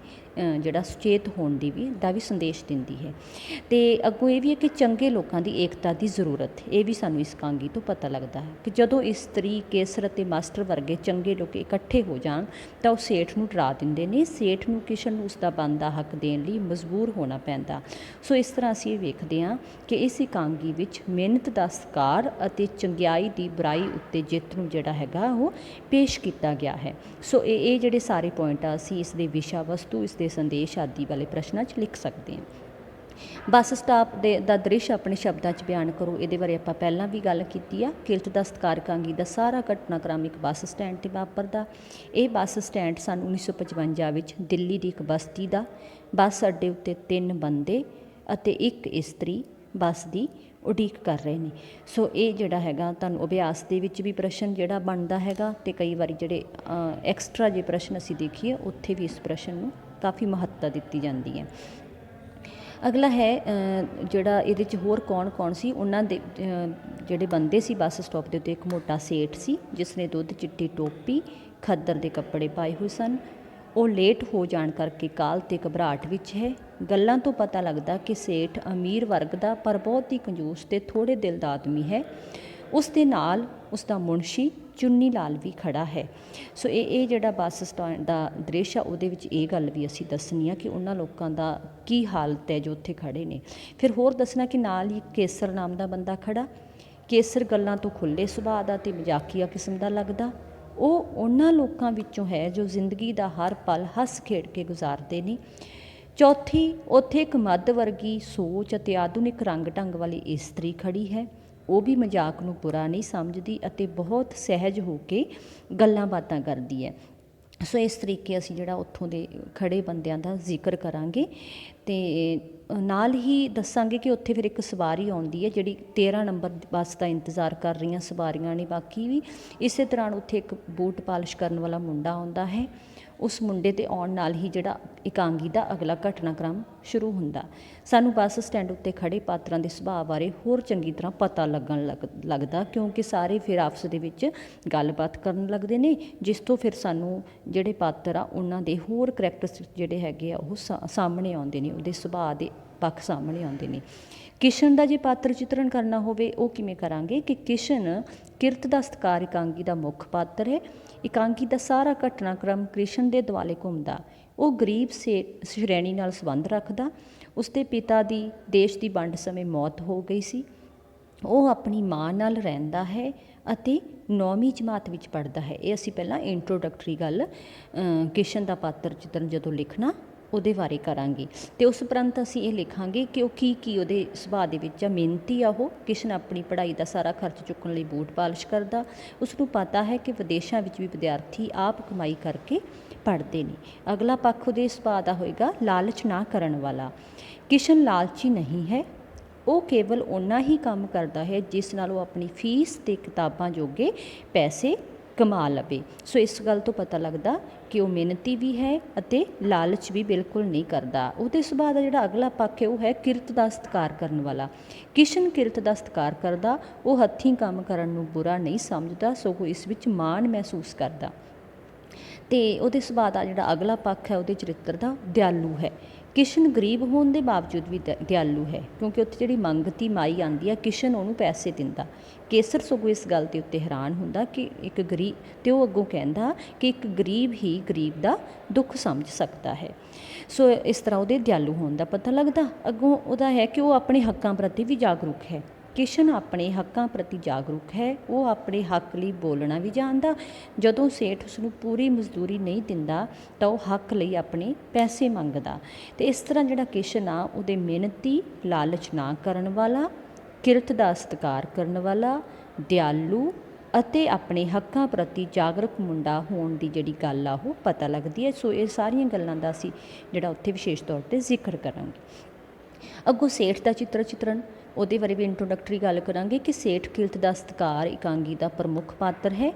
ਜਿਹੜਾ ਸੁਚੇਤ ਹੋਣ ਦਾ ਵੀ ਸੰਦੇਸ਼ ਦਿੰਦੀ ਹੈ। ਅਤੇ ਅੱਗੋਂ ਇਹ ਵੀ ਹੈ ਕਿ ਚੰਗੇ ਲੋਕਾਂ ਦੀ ਏਕਤਾ ਦੀ ਜ਼ਰੂਰਤ, ਇਹ ਵੀ ਸਾਨੂੰ ਇਸ ਇਕਾਂਗੀ ਤੋਂ ਪਤਾ ਲੱਗਦਾ ਹੈ ਕਿ ਜਦੋਂ ਇਸਤਰੀ, ਕੇਸਰ ਅਤੇ ਮਾਸਟਰ ਵਰਗੇ ਚੰਗੇ ਲੋਕ ਇਕੱਠੇ ਹੋ ਜਾਣ ਤਾਂ ਉਹ ਸੇਠ ਨੂੰ ਡਰਾ ਦਿੰਦੇ ਨੇ। ਸੇਠ ਨੂੰ ਕਿਸ਼ਨ ਨੂੰ ਉਸਦਾ ਬਣਦਾ ਹੱਕ ਦੇਣ ਲਈ ਮਜਬੂਰ ਹੋਣਾ ਪੈਂਦਾ। ਸੋ ਇਸ ਤਰ੍ਹਾਂ ਅਸੀਂ ਇਹ ਵੇਖਦੇ ਹਾਂ ਕਿ ਇਸ ਇਕਾਂਗੀ ਵਿੱਚ ਮਿਹਨਤ ਦਾ ਸਤਿਕਾਰ ਅਤੇ ਚੰਗਿਆਈ ਦੀ ਬੁਰਾਈ ਉੱਤੇ ਜਿੱਤ ਨੂੰ ਜਿਹੜਾ ਹੈਗਾ ਉਹ ਪੇਸ਼ ਕੀਤਾ ਗਿਆ ਹੈ। ਸੋ ਇਹ ਜਿਹੜੇ ਸਾਰੇ ਪੁਆਇੰਟ ਆ ਅਸੀਂ ਇਸ ਦੇ ਵਿਸ਼ਾ ਵਸਤੂ, ਇਸ ਦੇ ਸੰਦੇਸ਼ ਆਦਿ ਵਾਲੇ ਪ੍ਰਸ਼ਨਾਂ 'ਚ ਲਿਖ ਸਕਦੇ ਹਾਂ। ਬੱਸ ਸਟਾਪ ਦਾ ਦ੍ਰਿਸ਼ ਆਪਣੇ ਸ਼ਬਦਾਂ 'ਚ ਬਿਆਨ ਕਰੋ। ਇਹਦੇ ਬਾਰੇ ਆਪਾਂ ਪਹਿਲਾਂ ਵੀ ਗੱਲ ਕੀਤੀ ਆ। ਕਿਰਤ ਦਾ ਸਤਿਕਾਰ ਇਕਾਂਗੀ ਦਾ ਸਾਰਾ ਘਟਨਾਕ੍ਰਮ ਇੱਕ ਬੱਸ ਸਟੈਂਡ 'ਤੇ ਵਾਪਰਦਾ। ਇਹ ਬੱਸ ਸਟੈਂਡ ਸੰਨ 1955 ਵਿੱਚ ਦਿੱਲੀ ਦੀ ਇੱਕ ਬਸਤੀ ਦਾ। ਬੱਸ ਅੱਡੇ ਉੱਤੇ 3 ਬੰਦੇ ਅਤੇ 1 ਇਸਤਰੀ ਬੱਸ ਦੀ ਉਡੀਕ ਕਰ ਰਹੇ ਨੇ। ਸੋ ਇਹ ਜਿਹੜਾ ਹੈਗਾ ਤੁਹਾਨੂੰ ਅਭਿਆਸ ਦੇ ਵਿੱਚ ਵੀ ਪ੍ਰਸ਼ਨ ਜਿਹੜਾ ਬਣਦਾ ਹੈਗਾ, ਅਤੇ ਕਈ ਵਾਰੀ ਜਿਹੜੇ ਐਕਸਟਰਾ ਜੇ ਪ੍ਰਸ਼ਨ ਅਸੀਂ ਦੇਖੀਏ ਉੱਥੇ ਵੀ ਇਸ ਪ੍ਰਸ਼ਨ ਨੂੰ ਕਾਫੀ ਮਹੱਤਤਾ ਦਿੱਤੀ ਜਾਂਦੀ ਹੈ। ਅਗਲਾ ਹੈ ਜਿਹੜਾ ਇਹਦੇ 'ਚ ਹੋਰ ਕੌਣ ਕੌਣ ਸੀ। ਉਹਨਾਂ ਦੇ ਜਿਹੜੇ ਬੰਦੇ ਸੀ ਬੱਸ ਸਟਾਪ ਦੇ ਉੱਤੇ, ਇੱਕ ਮੋਟਾ ਸੇਠ ਸੀ ਜਿਸ ਨੇ ਦੁੱਧ ਚਿੱਟੀ ਟੋਪੀ, ਖੱਦਰ ਦੇ ਕੱਪੜੇ ਪਾਏ ਹੋਏ ਸਨ। ਉਹ ਲੇਟ ਹੋ ਜਾਣ ਕਰਕੇ ਕਾਹਲ ਅਤੇ ਘਬਰਾਹਟ ਵਿੱਚ ਹੈ। ਗੱਲਾਂ ਤੋਂ ਪਤਾ ਲੱਗਦਾ ਕਿ ਸੇਠ ਅਮੀਰ ਵਰਗ ਦਾ ਪਰ ਬਹੁਤ ਹੀ ਕੰਜੂਸ ਅਤੇ ਥੋੜ੍ਹੇ ਦਿਲ ਦਾ ਆਦਮੀ ਹੈ। ਉਸ ਦੇ ਨਾਲ ਉਸ ਦਾ ਮੁਨਸ਼ੀ ਚੁੰਨੀ ਲਾਲ ਵੀ ਖੜ੍ਹਾ ਹੈ। ਸੋ ਇਹ ਜਿਹੜਾ ਬੱਸ ਸਟੈਂਡ ਦਾ ਦ੍ਰਿਸ਼ ਆ ਉਹਦੇ ਵਿੱਚ ਇਹ ਗੱਲ ਵੀ ਅਸੀਂ ਦੱਸਣੀ ਆ ਕਿ ਉਹਨਾਂ ਲੋਕਾਂ ਦਾ ਕੀ ਹਾਲਤ ਹੈ ਜੋ ਉੱਥੇ ਖੜ੍ਹੇ ਨੇ। ਫਿਰ ਹੋਰ ਦੱਸਣਾ ਕਿ ਨਾਲ ਹੀ ਕੇਸਰ ਨਾਮ ਦਾ ਬੰਦਾ ਖੜ੍ਹਾ। ਕੇਸਰ ਗੱਲਾਂ ਤੋਂ ਖੁੱਲ੍ਹੇ ਸੁਭਾਅ ਦਾ ਅਤੇ ਮਜ਼ਾਕੀਆ ਕਿਸਮ ਦਾ ਲੱਗਦਾ। ਉਹ ਉਹਨਾਂ ਲੋਕਾਂ ਵਿੱਚੋਂ ਹੈ ਜੋ ਜ਼ਿੰਦਗੀ ਦਾ ਹਰ ਪਲ ਹੱਸ ਖੇਡ ਕੇ ਗੁਜ਼ਾਰਦੇ ਨੇ। ਚੌਥੀ, ਉੱਥੇ ਇੱਕ ਮੱਧ ਵਰਗੀ ਸੋਚ ਅਤੇ ਆਧੁਨਿਕ ਰੰਗ ਢੰਗ ਵਾਲੀ ਇਸਤਰੀ ਖੜ੍ਹੀ ਹੈ। ਉਹ ਵੀ ਮਜ਼ਾਕ ਨੂੰ ਬੁਰਾ ਨਹੀਂ ਸਮਝਦੀ ਅਤੇ ਬਹੁਤ ਸਹਿਜ ਹੋ ਕੇ ਗੱਲਾਂ ਬਾਤਾਂ ਕਰਦੀ ਹੈ। ਸੋ ਇਸ ਤਰੀਕੇ ਅਸੀਂ ਜਿਹੜਾ ਉੱਥੋਂ ਦੇ ਖੜ੍ਹੇ ਬੰਦਿਆਂ ਦਾ ਜ਼ਿਕਰ ਕਰਾਂਗੇ। ਅਤੇ ਨਾਲ ਹੀ ਦੱਸਾਂਗੇ ਕਿ ਉੱਥੇ ਫਿਰ ਇੱਕ ਸਵਾਰੀ ਆਉਂਦੀ ਹੈ ਜਿਹੜੀ 13 ਨੰਬਰ ਬੱਸ ਦਾ ਇੰਤਜ਼ਾਰ ਕਰ ਰਹੀਆਂ ਸਵਾਰੀਆਂ ਨੇ ਬਾਕੀ ਵੀ। ਇਸੇ ਤਰ੍ਹਾਂ ਉੱਥੇ ਇੱਕ ਬੂਟ ਪਾਲਿਸ਼ ਕਰਨ ਵਾਲਾ ਮੁੰਡਾ ਆਉਂਦਾ ਹੈ। ਉਸ ਮੁੰਡੇ ਦੇ ਆਉਣ ਨਾਲ ਹੀ ਜਿਹੜਾ ਇਕਾਂਗੀ ਦਾ ਅਗਲਾ ਘਟਨਾਕ੍ਰਮ ਸ਼ੁਰੂ ਹੁੰਦਾ। ਸਾਨੂੰ ਬੱਸ ਸਟੈਂਡ ਉੱਤੇ ਖੜ੍ਹੇ ਪਾਤਰਾਂ ਦੇ ਸੁਭਾਅ ਬਾਰੇ ਹੋਰ ਚੰਗੀ ਤਰ੍ਹਾਂ ਪਤਾ ਲੱਗਦਾ ਕਿਉਂਕਿ ਸਾਰੇ ਫਿਰ ਆਪਸ ਦੇ ਵਿੱਚ ਗੱਲਬਾਤ ਕਰਨ ਲੱਗਦੇ ਨੇ, ਜਿਸ ਤੋਂ ਫਿਰ ਸਾਨੂੰ ਜਿਹੜੇ ਪਾਤਰ ਆ ਉਹਨਾਂ ਦੇ ਹੋਰ ਕਰੈਕਟਰਿਸਟਿਕ ਜਿਹੜੇ ਹੈਗੇ ਆ ਉਹ ਸਾਹਮਣੇ ਆਉਂਦੇ ਨੇ, ਉਹਦੇ ਸੁਭਾਅ ਦੇ ਪੱਖ ਸਾਹਮਣੇ ਆਉਂਦੇ ਨੇ। ਕਿਸ਼ਨ ਦਾ ਜੇ ਪਾਤਰ ਚਿੱਤਰਨ ਕਰਨਾ ਹੋਵੇ ਉਹ ਕਿਵੇਂ ਕਰਾਂਗੇ ਕਿ ਕਿਸ਼ਨ ਕਿਰਤ ਦਾ ਸਤਿਕਾਰ ਇਕਾਂਗੀ ਦਾ ਮੁੱਖ ਪਾਤਰ ਹੈ। ਇਕਾਂਗੀ ਦਾ ਸਾਰਾ ਘਟਨਾਕ੍ਰਮ ਕ੍ਰਿਸ਼ਨ ਦੇ ਦੁਆਲੇ ਘੁੰਮਦਾ। ਉਹ ਗਰੀਬ ਸ਼੍ਰੇਣੀ ਨਾਲ ਸੰਬੰਧ ਰੱਖਦਾ। ਉਸਦੇ ਪਿਤਾ ਦੀ ਦੇਸ਼ ਦੀ ਵੰਡ ਸਮੇਂ ਮੌਤ ਹੋ ਗਈ ਸੀ। ਉਹ ਆਪਣੀ ਮਾਂ ਨਾਲ ਰਹਿੰਦਾ ਹੈ ਅਤੇ 9ਵੀਂ ਜਮਾਤ ਵਿੱਚ ਪੜ੍ਹਦਾ ਹੈ। ਇਹ ਅਸੀਂ ਪਹਿਲਾਂ ਇੰਟਰੋਡਕਟਰੀ ਗੱਲ ਕਿਸ਼ਨ ਦਾ ਪਾਤਰ ਚਿੱਤਰਨ ਜਦੋਂ ਲਿਖਣਾ ਉਹਦੇ ਬਾਰੇ ਕਰਾਂਗੇ। ਅਤੇ ਉਸ ਉਪਰੰਤ ਅਸੀਂ ਇਹ ਲਿਖਾਂਗੇ ਕਿ ਉਹ ਕੀ ਉਹਦੇ ਸੁਭਾਅ ਦੇ ਵਿੱਚ ਆ। ਮਿਹਨਤੀ ਆ ਉਹ। ਕਿਸ਼ਨ ਆਪਣੀ ਪੜ੍ਹਾਈ ਦਾ ਸਾਰਾ ਖਰਚ ਚੁੱਕਣ ਲਈ ਬੂਟ ਪਾਲਿਸ਼ ਕਰਦਾ। ਉਸਨੂੰ ਪਤਾ ਹੈ ਕਿ ਵਿਦੇਸ਼ਾਂ ਵਿੱਚ ਵੀ ਵਿਦਿਆਰਥੀ ਆਪ ਕਮਾਈ ਕਰਕੇ ਪੜ੍ਹਦੇ ਨੇ। ਅਗਲਾ ਪੱਖ ਉਹਦੇ ਸੁਭਾਅ ਦਾ ਹੋਏਗਾ ਲਾਲਚ ਨਾ ਕਰਨ ਵਾਲਾ। ਕਿਸ਼ਨ ਲਾਲਚੀ ਨਹੀਂ ਹੈ। ਉਹ ਕੇਵਲ ਓਨਾ ਹੀ ਕੰਮ ਕਰਦਾ ਹੈ ਜਿਸ ਨਾਲ ਉਹ ਆਪਣੀ ਫੀਸ ਅਤੇ ਕਿਤਾਬਾਂ ਜੋਗੇ ਪੈਸੇ ਕਮਾ ਲਵੇ। ਸੋ ਇਸ ਗੱਲ ਤੋਂ ਪਤਾ ਲੱਗਦਾ ਕਿ ਉਹ ਮਿਹਨਤੀ ਵੀ ਹੈ ਅਤੇ ਲਾਲਚ ਵੀ ਬਿਲਕੁਲ ਨਹੀਂ ਕਰਦਾ। ਉਹਦੇ ਸੁਭਾਅ ਦਾ ਜਿਹੜਾ ਅਗਲਾ ਪੱਖ ਹੈ ਉਹ ਹੈ ਕਿਰਤ ਦਾ ਸਤਿਕਾਰ ਕਰਨ ਵਾਲਾ। ਕਿਸ਼ਨ ਕਿਰਤ ਦਾ ਸਤਿਕਾਰ ਕਰਦਾ। ਉਹ ਹੱਥੀਂ ਕੰਮ ਕਰਨ ਨੂੰ ਬੁਰਾ ਨਹੀਂ ਸਮਝਦਾ, ਸਗੋਂ ਇਸ ਵਿੱਚ ਮਾਣ ਮਹਿਸੂਸ ਕਰਦਾ। ਅਤੇ ਉਹਦੇ ਸੁਭਾਅ ਦਾ ਜਿਹੜਾ ਅਗਲਾ ਪੱਖ ਹੈ ਉਹਦੇ ਚਰਿੱਤਰ ਦਾ ਦਿਆਲੂ ਹੈ। ਕਿਸ਼ਨ ਗਰੀਬ ਹੋਣ ਦੇ ਬਾਵਜੂਦ ਵੀ ਦਿਆਲੂ ਹੈ ਕਿਉਂਕਿ ਉੱਥੇ ਜਿਹੜੀ ਮੰਗਤੀ ਮਾਈ ਆਉਂਦੀ ਆ ਕਿਸ਼ਨ ਉਹਨੂੰ ਪੈਸੇ ਦਿੰਦਾ। ਕੇਸਰ ਸਗੋਂ ਇਸ ਗੱਲ ਦੇ ਉੱਤੇ ਹੈਰਾਨ ਹੁੰਦਾ ਕਿ ਇੱਕ ਗਰੀਬ, ਅਤੇ ਉਹ ਅੱਗੋਂ ਕਹਿੰਦਾ ਕਿ ਇੱਕ ਗਰੀਬ ਹੀ ਗਰੀਬ ਦਾ ਦੁੱਖ ਸਮਝ ਸਕਦਾ ਹੈ। ਸੋ ਇਸ ਤਰ੍ਹਾਂ ਉਹਦੇ ਦਿਆਲੂ ਹੋਣ ਦਾ ਪਤਾ ਲੱਗਦਾ। ਅੱਗੋਂ ਉਹਦਾ ਹੈ ਕਿ ਉਹ ਆਪਣੇ ਹੱਕਾਂ ਪ੍ਰਤੀ ਵੀ ਜਾਗਰੂਕ ਹੈ। ਕਿਸ਼ਨ ਆਪਣੇ ਹੱਕਾਂ ਪ੍ਰਤੀ ਜਾਗਰੂਕ ਹੈ। ਉਹ ਆਪਣੇ ਹੱਕ ਲਈ ਬੋਲਣਾ ਵੀ ਜਾਣਦਾ। ਜਦੋਂ ਸੇਠ ਉਸਨੂੰ ਪੂਰੀ ਮਜ਼ਦੂਰੀ ਨਹੀਂ ਦਿੰਦਾ ਤਾਂ ਉਹ ਹੱਕ ਲਈ ਆਪਣੇ ਪੈਸੇ ਮੰਗਦਾ। ਅਤੇ ਇਸ ਤਰ੍ਹਾਂ ਜਿਹੜਾ ਕਿਸ਼ਨ ਆ ਉਹਦੇ ਮਿਹਨਤੀ, ਲਾਲਚ ਨਾ ਕਰਨ ਵਾਲਾ, ਕਿਰਤ ਦਾ ਸਤਿਕਾਰ ਕਰਨ ਵਾਲਾ, ਦਿਆਲੂ ਅਤੇ ਆਪਣੇ ਹੱਕਾਂ ਪ੍ਰਤੀ ਜਾਗਰੂਕ ਮੁੰਡਾ ਹੋਣ ਦੀ ਜਿਹੜੀ ਗੱਲ ਆ ਉਹ ਪਤਾ ਲੱਗਦੀ ਹੈ। ਸੋ ਇਹ ਸਾਰੀਆਂ ਗੱਲਾਂ ਦਾ ਅਸੀਂ ਜਿਹੜਾ ਉੱਥੇ ਵਿਸ਼ੇਸ਼ ਤੌਰ 'ਤੇ ਜ਼ਿਕਰ ਕਰਾਂਗੇ। ਅੱਗੋਂ ਸੇਠ ਦਾ ਚਿੱਤਰਨ, ਉਹਦੇ ਬਾਰੇ ਵੀ ਇੰਟਰੋਡਕਟਰੀ ਗੱਲ ਕਰਾਂਗੇ ਕਿ ਸੇਠ ਕਿਰਤ ਦਾ ਸਤਿਕਾਰ ਇਕਾਂਗੀ ਦਾ ਪ੍ਰਮੁੱਖ ਪਾਤਰ ਹੈ।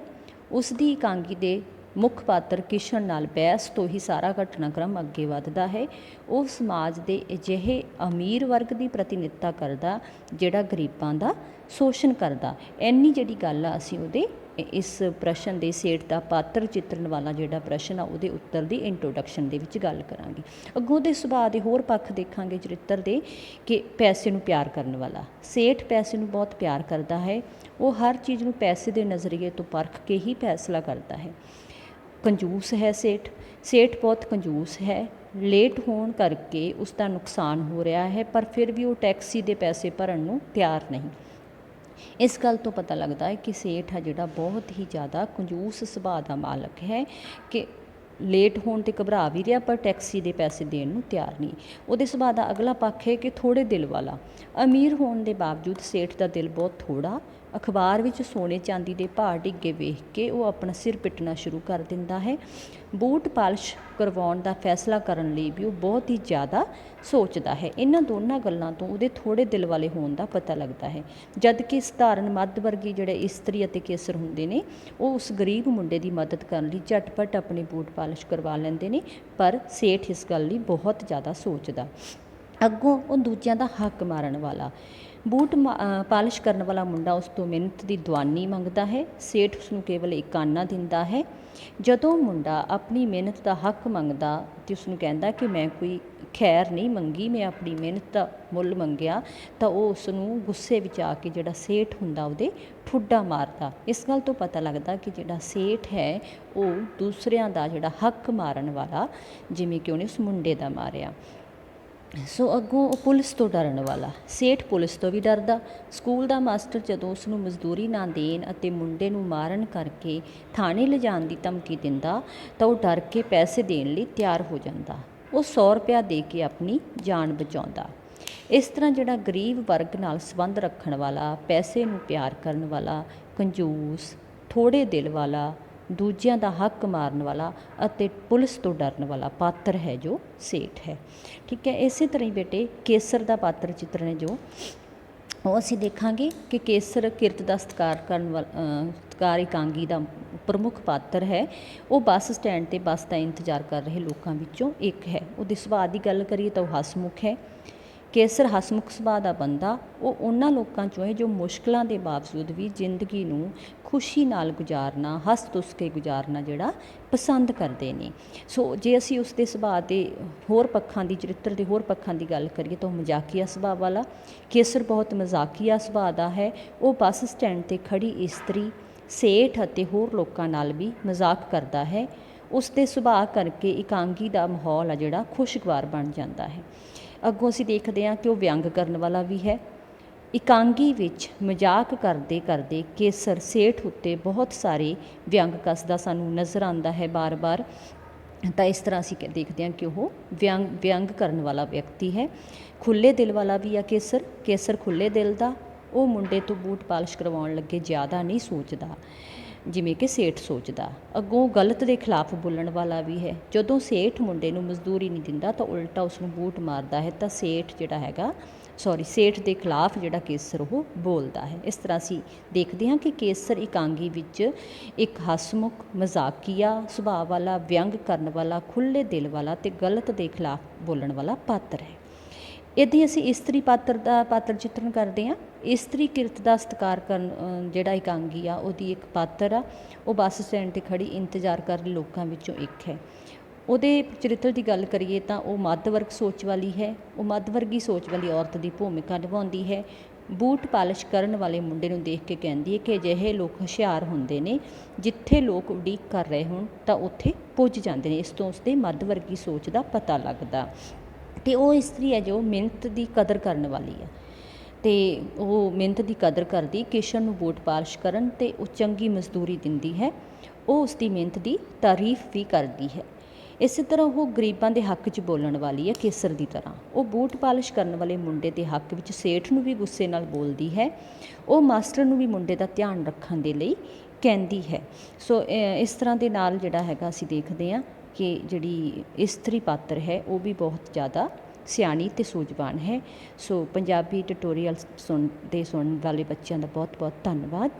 ਉਸ ਦੀ ਇਕਾਂਗੀ ਦੇ ਮੁੱਖ ਪਾਤਰ ਕਿਸ਼ਨ ਨਾਲ ਬਹਿਸ ਤੋਂ ਹੀ ਸਾਰਾ ਘਟਨਾਕ੍ਰਮ ਅੱਗੇ ਵੱਧਦਾ ਹੈ। ਉਹ ਸਮਾਜ ਦੇ ਅਜਿਹੇ ਅਮੀਰ ਵਰਗ ਦੀ ਪ੍ਰਤੀਨਿਧਤਾ ਕਰਦਾ ਜਿਹੜਾ ਗਰੀਬਾਂ ਦਾ ਸ਼ੋਸ਼ਣ ਕਰਦਾ। ਇੰਨੀ ਜਿਹੜੀ ਗੱਲ ਆ ਅਸੀਂ ਉਹਦੇ ਇਸ ਪ੍ਰਸ਼ਨ ਦੇ ਸੇਠ ਦਾ ਪਾਤਰ ਚਿੱਤਰਨ ਵਾਲਾ ਜਿਹੜਾ ਪ੍ਰਸ਼ਨ ਆ ਉਹਦੇ ਉੱਤਰ ਦੀ ਇੰਟਰੋਡਕਸ਼ਨ ਦੇ ਵਿੱਚ ਗੱਲ ਕਰਾਂਗੇ। ਅੱਗੋਂ ਦੇ ਸੁਭਾਅ ਦੇ ਹੋਰ ਪੱਖ ਦੇਖਾਂਗੇ ਚਰਿੱਤਰ ਦੇ ਕਿ ਪੈਸੇ ਨੂੰ ਪਿਆਰ ਕਰਨ ਵਾਲਾ। ਸੇਠ ਪੈਸੇ ਨੂੰ ਬਹੁਤ ਪਿਆਰ ਕਰਦਾ ਹੈ। ਉਹ ਹਰ ਚੀਜ਼ ਨੂੰ ਪੈਸੇ ਦੇ ਨਜ਼ਰੀਏ ਤੋਂ ਪਰਖ ਕੇ ਹੀ ਫੈਸਲਾ ਕਰਦਾ ਹੈ। ਕੰਜੂਸ ਹੈ ਸੇਠ ਬਹੁਤ ਕੰਜੂਸ ਹੈ। ਲੇਟ ਹੋਣ ਕਰਕੇ ਉਸ ਦਾ ਨੁਕਸਾਨ ਹੋ ਰਿਹਾ ਹੈ, ਪਰ ਫਿਰ ਵੀ ਉਹ ਟੈਕਸੀ ਦੇ ਪੈਸੇ ਭਰਨ ਨੂੰ ਤਿਆਰ ਨਹੀਂ। ਇਸ ਗੱਲ ਤੋਂ ਪਤਾ ਲੱਗਦਾ ਹੈ ਕਿ ਸੇਠ ਹੈ ਜਿਹੜਾ ਬਹੁਤ ਹੀ ਜ਼ਿਆਦਾ ਕੰਜੂਸ ਸੁਭਾਅ ਦਾ ਮਾਲਕ ਹੈ ਕਿ ਲੇਟ ਹੋਣ 'ਤੇ ਘਬਰਾ ਵੀ ਰਿਹਾ ਪਰ ਟੈਕਸੀ ਦੇ ਪੈਸੇ ਦੇਣ ਨੂੰ ਤਿਆਰ ਨਹੀਂ। ਉਹਦੇ ਸੁਭਾਅ ਦਾ ਅਗਲਾ ਪੱਖ ਹੈ ਕਿ ਥੋੜ੍ਹੇ ਦਿਲ ਵਾਲਾ। ਅਮੀਰ ਹੋਣ ਦੇ ਬਾਵਜੂਦ ਸੇਠ ਦਾ ਦਿਲ ਬਹੁਤ ਥੋੜ੍ਹਾ। ਅਖਬਾਰ ਵਿੱਚ ਸੋਨੇ ਚਾਂਦੀ ਦੇ ਭਾਅ ਡਿੱਗੇ ਵੇਖ ਕੇ ਉਹ ਆਪਣਾ ਸਿਰ ਪਿੱਟਣਾ ਸ਼ੁਰੂ ਕਰ ਦਿੰਦਾ ਹੈ। ਬੂਟ ਪਾਲਿਸ਼ ਕਰਵਾਉਣ ਦਾ ਫੈਸਲਾ ਕਰਨ ਲਈ ਵੀ ਉਹ ਬਹੁਤ ਹੀ ਜ਼ਿਆਦਾ ਸੋਚਦਾ ਹੈ। ਇਹਨਾਂ ਦੋਨਾਂ ਗੱਲਾਂ ਤੋਂ ਉਹਦੇ ਥੋੜ੍ਹੇ ਦਿਲ ਵਾਲੇ ਹੋਣ ਦਾ ਪਤਾ ਲੱਗਦਾ ਹੈ। ਜਦ ਕਿ ਸਧਾਰਨ ਮੱਧ ਵਰਗੀ ਜਿਹੜੇ ਇਸਤਰੀ ਅਤੇ ਕੇਸਰ ਹੁੰਦੇ ਨੇ ਉਹ ਉਸ ਗਰੀਬ ਮੁੰਡੇ ਦੀ ਮਦਦ ਕਰਨ ਲਈ ਝਟਪਟ ਆਪਣੇ ਬੂਟ ਪਾਲਿਸ਼ ਕਰਵਾ ਲੈਂਦੇ ਨੇ, ਪਰ ਸੇਠ ਇਸ ਗੱਲ ਲਈ ਬਹੁਤ ਜ਼ਿਆਦਾ ਸੋਚਦਾ। ਅੱਗੋਂ ਉਹ ਦੂਜਿਆਂ ਦਾ ਹੱਕ ਮਾਰਨ ਵਾਲਾ। ਬੂਟ ਪਾਲਿਸ਼ ਕਰਨ ਵਾਲਾ ਮੁੰਡਾ ਉਸ ਤੋਂ ਮਿਹਨਤ ਦੀ ਦੁਆਨੀ ਮੰਗਦਾ ਹੈ। ਸੇਠ ਉਸਨੂੰ ਕੇਵਲ ਇੱਕ ਆਨਾ ਦਿੰਦਾ ਹੈ। ਜਦੋਂ ਮੁੰਡਾ ਆਪਣੀ ਮਿਹਨਤ ਦਾ ਹੱਕ ਮੰਗਦਾ ਅਤੇ ਉਸਨੂੰ ਕਹਿੰਦਾ ਕਿ ਮੈਂ ਕੋਈ ਖੈਰ ਨਹੀਂ ਮੰਗੀ, ਮੈਂ ਆਪਣੀ ਮਿਹਨਤ ਦਾ ਮੁੱਲ ਮੰਗਿਆ, ਤਾਂ ਉਹ ਉਸ ਨੂੰ ਗੁੱਸੇ ਵਿੱਚ ਆ ਕੇ ਜਿਹੜਾ ਸੇਠ ਹੁੰਦਾ ਉਹਦੇ ਠੁੱਡਾ ਮਾਰਦਾ। ਇਸ ਗੱਲ ਤੋਂ ਪਤਾ ਲੱਗਦਾ ਕਿ ਜਿਹੜਾ ਸੇਠ ਹੈ ਉਹ ਦੂਸਰਿਆਂ ਦਾ ਜਿਹੜਾ ਹੱਕ ਮਾਰਨ ਵਾਲਾ, ਜਿਵੇਂ ਕਿ ਉਹਨੇ ਉਸ ਮੁੰਡੇ ਦਾ ਮਾਰਿਆ। ਸੋ ਅੱਗੋਂ ਉਹ ਪੁਲਿਸ ਤੋਂ ਡਰਨ ਵਾਲਾ। ਸੇਠ ਪੁਲਿਸ ਤੋਂ ਵੀ ਡਰਦਾ। ਸਕੂਲ ਦਾ ਮਾਸਟਰ ਜਦੋਂ ਉਸ ਨੂੰ ਮਜ਼ਦੂਰੀ ਨਾ ਦੇਣ ਅਤੇ ਮੁੰਡੇ ਨੂੰ ਮਾਰਨ ਕਰਕੇ ਥਾਣੇ ਲਿਜਾਣ ਦੀ ਧਮਕੀ ਦਿੰਦਾ ਤਾਂ ਉਹ ਡਰ ਕੇ ਪੈਸੇ ਦੇਣ ਲਈ ਤਿਆਰ ਹੋ ਜਾਂਦਾ। ਉਹ 100 ਰੁਪਇਆ ਦੇ ਕੇ ਆਪਣੀ ਜਾਨ ਬਚਾਉਂਦਾ। ਇਸ ਤਰ੍ਹਾਂ ਜਿਹੜਾ ਗਰੀਬ ਵਰਗ ਨਾਲ ਸੰਬੰਧ ਰੱਖਣ ਵਾਲਾ, ਪੈਸੇ ਨੂੰ ਪਿਆਰ ਕਰਨ ਵਾਲਾ, ਕੰਜੂਸ, ਥੋੜ੍ਹੇ ਦਿਲ ਵਾਲਾ, ਦੂਜਿਆਂ ਦਾ ਹੱਕ ਮਾਰਨ ਵਾਲਾ ਅਤੇ ਪੁਲਿਸ ਤੋਂ ਡਰਨ ਵਾਲਾ ਪਾਤਰ ਹੈ ਜੋ ਸੇਠ ਹੈ। ਠੀਕ ਹੈ। ਇਸੇ ਤਰ੍ਹਾਂ ਹੀ ਬੇਟੇ ਕੇਸਰ ਦਾ ਪਾਤਰ ਚਿੱਤਰਨ ਹੈ ਜੋ ਉਹ ਅਸੀਂ ਦੇਖਾਂਗੇ ਕਿ ਕੇਸਰ ਕਿਰਤ ਦਾ ਸਤਿਕਾਰ ਇਕਾਂਗੀ ਦਾ ਪ੍ਰਮੁੱਖ ਪਾਤਰ ਹੈ। ਉਹ ਬੱਸ ਸਟੈਂਡ 'ਤੇ ਬੱਸ ਦਾ ਇੰਤਜ਼ਾਰ ਕਰ ਰਹੇ ਲੋਕਾਂ ਵਿੱਚੋਂ ਇੱਕ ਹੈ। ਉਹਦੇ ਸੁਭਾਅ ਦੀ ਗੱਲ ਕਰੀਏ ਤਾਂ ਉਹ ਹਸਮੁਖ ਹੈ। ਕੇਸਰ ਹਸਮੁਖ ਸੁਭਾਅ ਦਾ ਬੰਦਾ। ਉਹ ਉਹਨਾਂ ਲੋਕਾਂ 'ਚੋਂ ਹੈ ਜੋ ਮੁਸ਼ਕਿਲਾਂ ਦੇ ਬਾਵਜੂਦ ਵੀ ਜ਼ਿੰਦਗੀ ਨੂੰ ਖੁਸ਼ੀ ਨਾਲ ਗੁਜ਼ਾਰਨਾ, ਹੱਸ ਤੁਸ ਕੇ ਗੁਜ਼ਾਰਨਾ ਜਿਹੜਾ ਪਸੰਦ ਕਰਦੇ ਨੇ। ਸੋ ਜੇ ਅਸੀਂ ਉਸ ਦੇ ਸੁਭਾਅ ਦੇ ਹੋਰ ਪੱਖਾਂ ਦੀ, ਚਰਿੱਤਰ ਦੇ ਹੋਰ ਪੱਖਾਂ ਦੀ ਗੱਲ ਕਰੀਏ ਤਾਂ ਉਹ ਮਜ਼ਾਕੀਆ ਸੁਭਾਅ ਵਾਲਾ। ਕੇਸਰ ਬਹੁਤ ਮਜ਼ਾਕੀਆ ਸੁਭਾਅ ਦਾ ਹੈ। ਉਹ ਬੱਸ ਸਟੈਂਡ 'ਤੇ ਖੜੀ ਇਸਤਰੀ, ਸੇਠ ਅਤੇ ਹੋਰ ਲੋਕਾਂ ਨਾਲ ਵੀ ਮਜ਼ਾਕ ਕਰਦਾ ਹੈ। ਉਸ ਦੇ ਸੁਭਾਅ ਕਰਕੇ ਇਕਾਂਗੀ ਦਾ ਮਾਹੌਲ ਆ ਜਿਹੜਾ ਖੁਸ਼ਗਵਾਰ ਬਣ ਜਾਂਦਾ ਹੈ। ਅੱਗੋਂ ਅਸੀਂ ਦੇਖਦੇ ਹਾਂ ਕਿ ਉਹ ਵਿਅੰਗ ਕਰਨ ਵਾਲਾ ਵੀ ਹੈ। ਇਕਾਂਗੀ ਵਿੱਚ ਮਜ਼ਾਕ ਕਰਦੇ ਕਰਦੇ ਕੇਸਰ ਸੇਠ ਉੱਤੇ ਬਹੁਤ ਸਾਰੇ ਵਿਅੰਗ ਕੱਸਦਾ ਸਾਨੂੰ ਨਜ਼ਰ ਆਉਂਦਾ ਹੈ ਬਾਰ-ਬਾਰ। ਤਾਂ ਇਸ ਤਰ੍ਹਾਂ ਅਸੀਂ ਦੇਖਦੇ ਹਾਂ ਕਿ ਉਹ ਵਿਅੰਗ ਕਰਨ ਵਾਲਾ ਵਿਅਕਤੀ ਹੈ। ਖੁੱਲ੍ਹੇ ਦਿਲ ਵਾਲਾ ਵੀ ਆ ਕੇਸਰ ਖੁੱਲ੍ਹੇ ਦਿਲ ਦਾ। ਉਹ ਮੁੰਡੇ ਤੋਂ ਬੂਟ ਪਾਲਿਸ਼ ਕਰਵਾਉਣ ਲੱਗੇ ਜ਼ਿਆਦਾ ਨਹੀਂ ਸੋਚਦਾ ਜਿਵੇਂ ਕਿ ਸੇਠ ਸੋਚਦਾ। ਅੱਗੋਂ ਗਲਤ ਦੇ ਖਿਲਾਫ ਬੋਲਣ ਵਾਲਾ ਵੀ ਹੈ। ਜਦੋਂ ਸੇਠ ਮੁੰਡੇ ਨੂੰ ਮਜ਼ਦੂਰੀ ਨਹੀਂ ਦਿੰਦਾ ਤਾਂ ਉਲਟਾ ਉਸ ਨੂੰ ਬੂਟ ਮਾਰਦਾ ਹੈ ਤਾਂ ਸੇਠ ਦੇ ਖਿਲਾਫ ਜਿਹੜਾ ਕੇਸਰ ਉਹ ਬੋਲਦਾ ਹੈ। ਇਸ ਤਰ੍ਹਾਂ ਅਸੀਂ ਦੇਖਦੇ ਹਾਂ ਕਿ ਕੇਸਰ ਇਕਾਂਗੀ ਵਿੱਚ ਇੱਕ ਹਸਮੁਖ, ਮਜ਼ਾਕੀਆ ਸੁਭਾਅ ਵਾਲਾ, ਵਿਅੰਗ ਕਰਨ ਵਾਲਾ, ਖੁੱਲ੍ਹੇ ਦਿਲ ਵਾਲਾ ਅਤੇ ਗਲਤ ਦੇ ਖਿਲਾਫ ਬੋਲਣ ਵਾਲਾ ਪਾਤਰ ਹੈ। ਇੱਦਾਂ ਅਸੀਂ ਇਸਤਰੀ ਪਾਤਰ ਚਿੱਤਰਨ ਕਰਦੇ ਹਾਂ। ਇਸਤਰੀ ਕਿਰਤ ਦਾ ਸਤਿਕਾਰ ਕਰਨ ਜਿਹੜਾ ਇਕਾਂਗੀ ਆ ਉਹਦੀ ਇੱਕ ਪਾਤਰ ਆ। ਉਹ ਬੱਸ ਸਟੈਂਡ 'ਤੇ ਖੜੀ ਇੰਤਜ਼ਾਰ ਕਰ ਰਹੇ ਲੋਕਾਂ ਵਿੱਚੋਂ ਇੱਕ ਹੈ। ਉਹਦੇ ਚਰਿੱਤਰ ਦੀ ਗੱਲ ਕਰੀਏ ਤਾਂ ਉਹ ਮੱਧ ਵਰਗ ਸੋਚ ਵਾਲੀ ਹੈ। ਉਹ ਮੱਧ ਵਰਗੀ ਸੋਚ ਵਾਲੀ ਔਰਤ ਦੀ ਭੂਮਿਕਾ ਨਿਭਾਉਂਦੀ ਹੈ। ਬੂਟ ਪਾਲਿਸ਼ ਕਰਨ ਵਾਲੇ ਮੁੰਡੇ ਨੂੰ ਦੇਖ ਕੇ ਕਹਿੰਦੀ ਹੈ ਕਿ ਅਜਿਹੇ ਲੋਕ ਹੁਸ਼ਿਆਰ ਹੁੰਦੇ ਨੇ, ਜਿੱਥੇ ਲੋਕ ਉਡੀਕ ਕਰ ਰਹੇ ਹੋਣ ਤਾਂ ਉੱਥੇ ਪੁੱਜ ਜਾਂਦੇ ਨੇ। ਇਸ ਤੋਂ ਉਸਦੇ ਮੱਧ ਵਰਗੀ ਸੋਚ ਦਾ ਪਤਾ ਲੱਗਦਾ। ਅਤੇ ਉਹ ਇਸਤਰੀ ਹੈ ਜੋ ਮਿਹਨਤ ਦੀ ਕਦਰ ਕਰਨ ਵਾਲੀ ਹੈ। ਤੇ ਉਹ ਮਿਹਨਤ ਦੀ ਕਦਰ ਕਰਦੀ, ਕਿਸ਼ਨ ਨੂੰ ਬੂਟ ਪਾਲਿਸ਼ ਕਰਨ ਤੇ ਉਹ ਚੰਗੀ ਮਜ਼ਦੂਰੀ ਦਿੰਦੀ ਹੈ। ਉਹ ਉਸ ਦੀ ਮਿਹਨਤ ਦੀ ਤਾਰੀਫ ਵੀ ਕਰਦੀ ਹੈ। ਇਸੇ ਤਰ੍ਹਾਂ ਉਹ ਗਰੀਬਾਂ ਦੇ ਹੱਕ 'ਚ ਬੋਲਣ ਵਾਲੀ ਹੈ ਕੇਸਰ ਦੀ ਤਰ੍ਹਾਂ। ਉਹ ਬੂਟ ਪਾਲਿਸ਼ ਕਰਨ ਵਾਲੇ ਮੁੰਡੇ ਦੇ ਹੱਕ ਵਿੱਚ ਸੇਠ ਨੂੰ ਵੀ ਗੁੱਸੇ ਨਾਲ ਬੋਲਦੀ ਹੈ। ਉਹ ਮਾਸਟਰ ਨੂੰ ਵੀ ਮੁੰਡੇ ਦਾ ਧਿਆਨ ਰੱਖਣ ਦੇ ਲਈ ਕਹਿੰਦੀ ਹੈ। ਸੋ ਇਸ ਤਰ੍ਹਾਂ ਦੇ ਨਾਲ ਜਿਹੜਾ ਹੈਗਾ ਅਸੀਂ ਦੇਖਦੇ ਹਾਂ ਕਿ ਜਿਹੜੀ ਇਸਤਰੀ ਪਾਤਰ ਹੈ ਉਹ ਵੀ ਬਹੁਤ ਜ਼ਿਆਦਾ ਸਿਆਣੀ ਅਤੇ ਸੂਝਵਾਨ ਹੈ। ਸੋ ਪੰਜਾਬੀ ਟਿਊਟੋਰੀਅਲ ਸੁਣਨ ਵਾਲੇ ਬੱਚਿਆਂ ਦਾ ਬਹੁਤ ਬਹੁਤ ਧੰਨਵਾਦ।